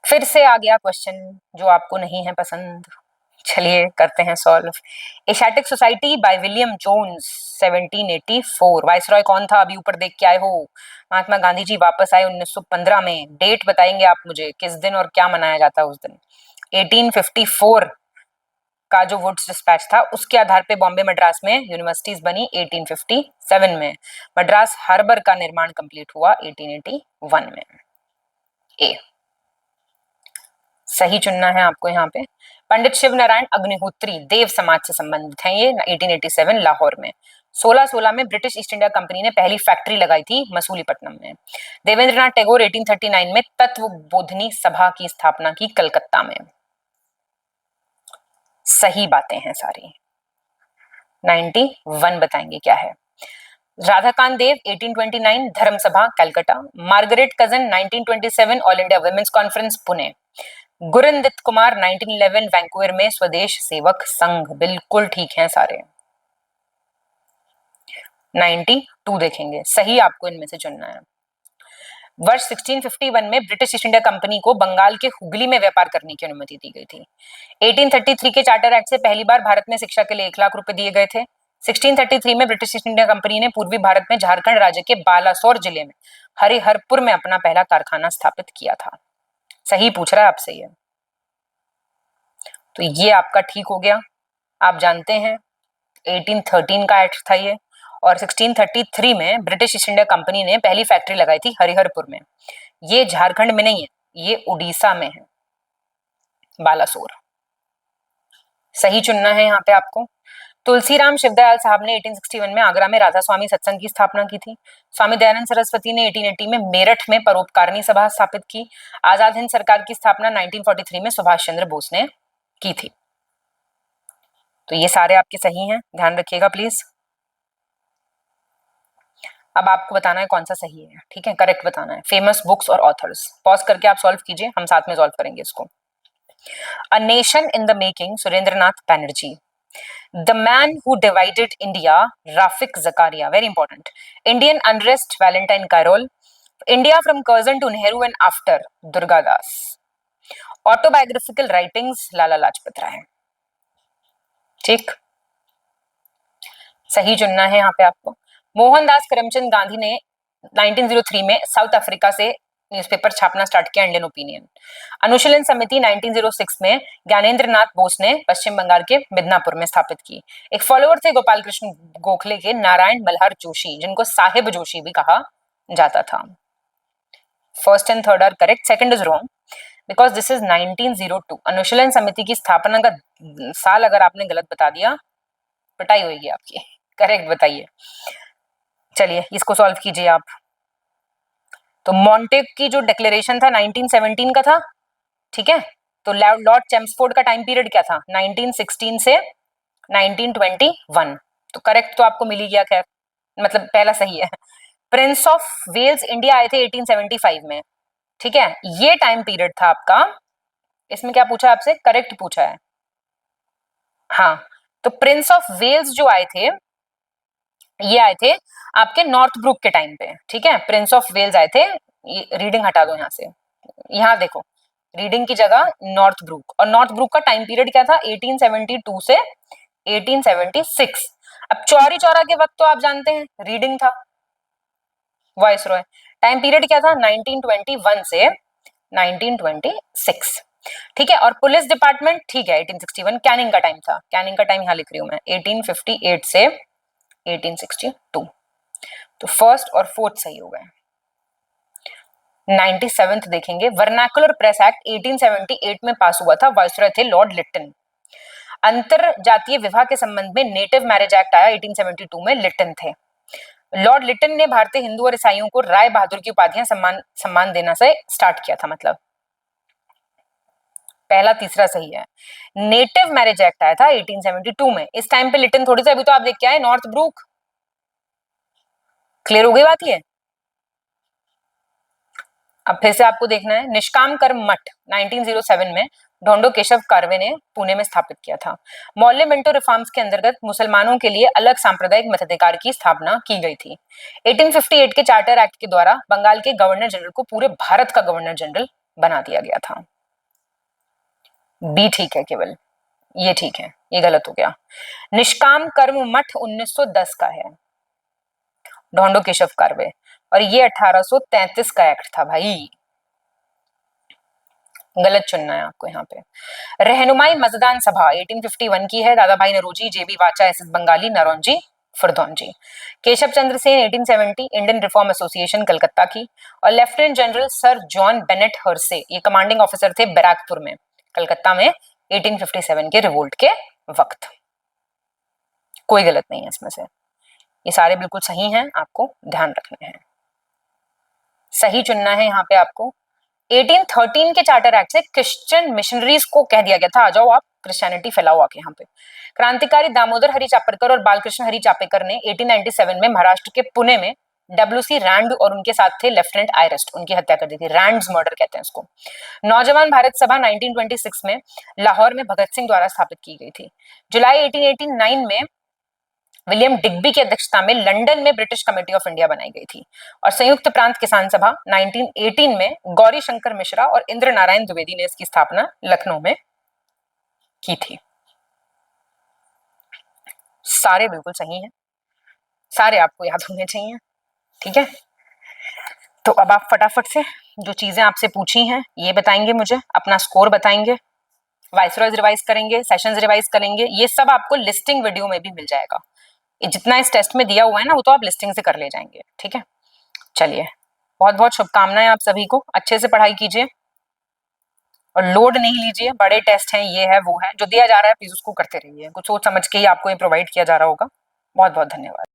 फिर से आ गया क्वेश्चन जो आपको नहीं है पसंद, चलिए करते हैं solve. Asiatic society by William Jones 1784, viceroy कौन था, अभी ऊपर देख के आए हो। महात्मा गांधी जी वापस आए 1915 में। डेट बताएंगे आप मुझे, किस दिन और क्या मनाया जाता है उस दिन। 1854 का जो वुड्स डिस्पैच था उसके आधार पे बॉम्बे मद्रास में यूनिवर्सिटीज बनी 1857 में। मद्रास हार्बर का निर्माण कंप्लीट हुआ 1881 में। ए सही चुनना है आपको यहाँ पे। पंडित शिव नारायण अग्निहोत्री देव समाज से संबंधित हैं ये। 1887 लाहौर में। 1616 में ब्रिटिश ईस्ट इंडिया कंपनी ने पहली फैक्ट्री लगाई थी मसूलीपट्टनम में। देवेंद्रनाथ टैगोर 1839 में तत्व बोधनी सभा की स्थापना की कलकत्ता में। सही बातें हैं सारी। 91 बताएंगे क्या है। राधाकांत देव 1829 Dharma Sabha Calcutta. Margaret Cousins 1927 all India women's conference Pune. Gurindit Kumar 1911 Vancouver में स्वदेश सेवक संघ। बिल्कुल ठीक हैं सारे। 92 देखेंगे, सही आपको इनमें से चुनना है। वर्ष 1651 में ब्रिटिश ईस्ट इंडिया कंपनी को बंगाल के हुगली में व्यापार करने की अनुमति दी गई थी। 1833 के चार्टर एक्ट से पहली बार भारत में शिक्षा के लिए 1 लाख रुपए दिए गए थे। 1633 में ब्रिटिश ईस्ट इंडिया कंपनी ने पूर्वी भारत में झारखंड राज्य के बालासोर जिले में हरिहरपुर में अपना पहला कारखाना स्थापित किया था। सही पूछ रहा है आपसे ये, तो ये आपका ठीक हो गया। आप जानते हैं 1813 का एक्ट था ये। और 1633 में ब्रिटिश ईस्ट इंडिया कंपनी ने पहली फैक्ट्री लगाई थी हरिहरपुर में। ये झारखंड में नहीं है, ये उड़ीसा में है, बालासोर। सही चुनना है यहाँ पे आपको। तुलसीराम शिवदयाल साहब ने 1861 में आगरा में राधा स्वामी सत्संग की स्थापना की थी। स्वामी दयानंद सरस्वती ने 1880 में मेरठ में परोपकारिणी सभा स्थापित की। आजाद हिंद सरकार की स्थापना 1943 में सुभाष चंद्र बोस ने की थी। तो ये सारे आपके सही हैं, ध्यान रखिएगा प्लीज। अब आपको बताना है कौन सा सही है, ठीक है, करेक्ट बताना है। फेमस बुक्स और ऑथर्स, पॉज करके आप सॉल्व कीजिए, हम साथ में सॉल्व करेंगे इसको। A nation in the making, Surendranath Banerjee. The man who divided India, Rafiq Zakaria, very important. Indian unrest, Valentine Chirol. India from Curzon to Nehru and after, Durgadas. Autobiographical writings, Lala Lajpat Rai. ठीक, सही चुनना है यहाँ पे आपको। मोहनदास करमचंद गांधी ने 1903 में साउथ अफ्रीका से न्यूज़पेपर छापना स्टार्ट किया, इंडियन ओपिनियन। अनुशीलन समिति 1906 में ज्ञानेंद्र नाथ बोस ने पश्चिम बंगाल के मिदनापुर में स्थापित की। एक फॉलोअर थे गोपाल कृष्ण गोखले के, नारायण मल्हार जोशी, जिनको साहिब जोशी भी कहा जाता था। First and third are correct, second is wrong because this is 1902। Anushilan समिति की स्थापना का साल अगर आपने गलत बता दिया, पिटाई होगी आपकी। करेक्ट बताइए। चलिए इसको सॉल्व कीजिए आप। तो मॉन्टेग की जो डिक्लेरेशन था 1917 का था, ठीक है। तो लॉर्ड चेम्सफोर्ड का टाइम पीरियड क्या था, 1916 से 1921। तो करेक्ट तो आपको मिल ही गया, खैर मतलब पहला सही है। प्रिंस ऑफ वेल्स इंडिया आए थे 1875 में, ठीक है। ये टाइम पीरियड था आपका। इसमें क्या पूछा आपसे, करेक्ट पूछा है। हाँ, तो प्रिंस ऑफ वेल्स जो आए थे, ये आए थे आपके नॉर्थ ब्रुक के टाइम पे, ठीक है। प्रिंस ऑफ वेल्स आए थे, रीडिंग हटा दो यहाँ से, यहाँ देखो रीडिंग की जगह नॉर्थ ब्रुक। और नॉर्थ ब्रुक का टाइम पीरियड क्या था, 1872 से 1876। अब चौरी चौरा के वक्त तो आप जानते हैं रीडिंग था, वॉइस रॉय। टाइम पीरियड क्या था, 1921 से 1926, ठीक है। और पुलिस डिपार्टमेंट, ठीक है, 1861 कैनिंग का टाइम था। कैनिंग का टाइम यहाँ लिख रही हूं मैं, 1858 से 1862। तो फर्स्ट और फोर्थ सही हो गए। 97th देखेंगे। वर्नाकुलर प्रेस एक्ट 1878 में पास हुआ था, वाइसरॉय थे लॉर्ड लिटन। अंतर जातीय विवाह के संबंध में नेटिव मैरिज एक्ट आया 1872 में, लिटन थे। लॉर्ड लिटन ने भारतीय हिंदू और ईसाइयों को राय बहादुर की उपाधियां सम्मान देना से स्टार्ट किया था, मतलब पहला तीसरा सही है। नेटिव मैरिज एक्ट आया था 1872 में। इस टाइम पे लिटन थोड़ी सी, अभी तो आप देख के आए नॉर्थ ब्रुक। क्लियर हो गई बात ये। अब फिर से आपको देखना है। निष्काम कर्म मठ 1907 में ढोंडो केशव कार्वे ने पुणे में स्थापित किया था। मौल्य मिंटो रिफॉर्म्स के अंतर्गत मुसलमानों के लिए अलग सांप्रदायिक मताधिकार की स्थापना की गई थी। 1858 के चार्टर एक्ट के द्वारा बंगाल के गवर्नर जनरल को पूरे भारत का गवर्नर जनरल बना दिया गया था। बी ठीक है केवल, ये ठीक है, ये गलत हो गया। निष्काम कर्म मठ 1910 का है, ढोंडो केशव कार्वे, और ये 1833 का एक्ट था भाई। गलत चुनना है आपको यहाँ पे। रहनुमाई मतदान सभा 1851 की है, दादा भाई Naoroji, JB Wacha, S S Bengali, Naoroji Furdoonji. Keshab Chandra Sen 1870 Indian reform association Calcutta की। और lieutenant general sir John Bennet Hearsey, ये कमांडिंग ऑफिसर थे बैरकपुर में, कलकत्ता में 1857 के रिवोल्ट के वक्त। कोई गलत नहीं है इसमें से, ये सारे बिल्कुल सही हैं, आपको ध्यान रखने हैं। सही चुनना है यहाँ पे आपको। 1813 के चार्टर एक्ट से क्रिश्चियन मिशनरीज को कह दिया गया था, आ जाओ आप क्रिश्चियनिटी फैलाओ आके यहाँ पे। क्रांतिकारी दामोदर हरि चापेकर और बालकृष्ण हरि चापेकर ने 1897 में महाराष्ट्र के पुणे में डब्ल्यूसी रैंड और उनके साथ थे लेफ्टिनेंट आयरेस्ट, उनकी हत्या कर दी थी। रैंड्स मर्डर कहते हैं इसको। नौजवान भारत सभा 1926 में लाहौर में भगत सिंह द्वारा स्थापित की गई थी। जुलाई 1889 में विलियम डिग्बी की अध्यक्षता में लंदन में ब्रिटिश कमेटी ऑफ इंडिया बनाई गई थी। और संयुक्त प्रांत किसान सभा 1918 में गौरी शंकर मिश्रा और इंद्र नारायण द्विवेदी ने इसकी स्थापना लखनऊ में की थी। सारे बिल्कुल सही हैं, सारे आपको याद होने चाहिए, ठीक है। तो अब आप फटाफट से जो चीजें आपसे पूछी हैं ये बताएंगे, मुझे अपना स्कोर बताएंगे, वाइसरॉयज रिवाइज करेंगे, सेशंस रिवाइज करेंगे। ये सब आपको लिस्टिंग वीडियो में भी मिल जाएगा। जितना इस टेस्ट में दिया हुआ है ना, वो तो आप लिस्टिंग से कर ले जाएंगे, ठीक है। चलिए, बहुत बहुत शुभकामनाएं आप सभी को। अच्छे से पढ़ाई कीजिए और लोड नहीं लीजिए। बड़े टेस्ट हैं, ये है वो है, जो दिया जा रहा है प्लीज उसको करते रहिए। कुछ सोच समझ के ही आपको ये प्रोवाइड किया जा रहा होगा। बहुत बहुत धन्यवाद।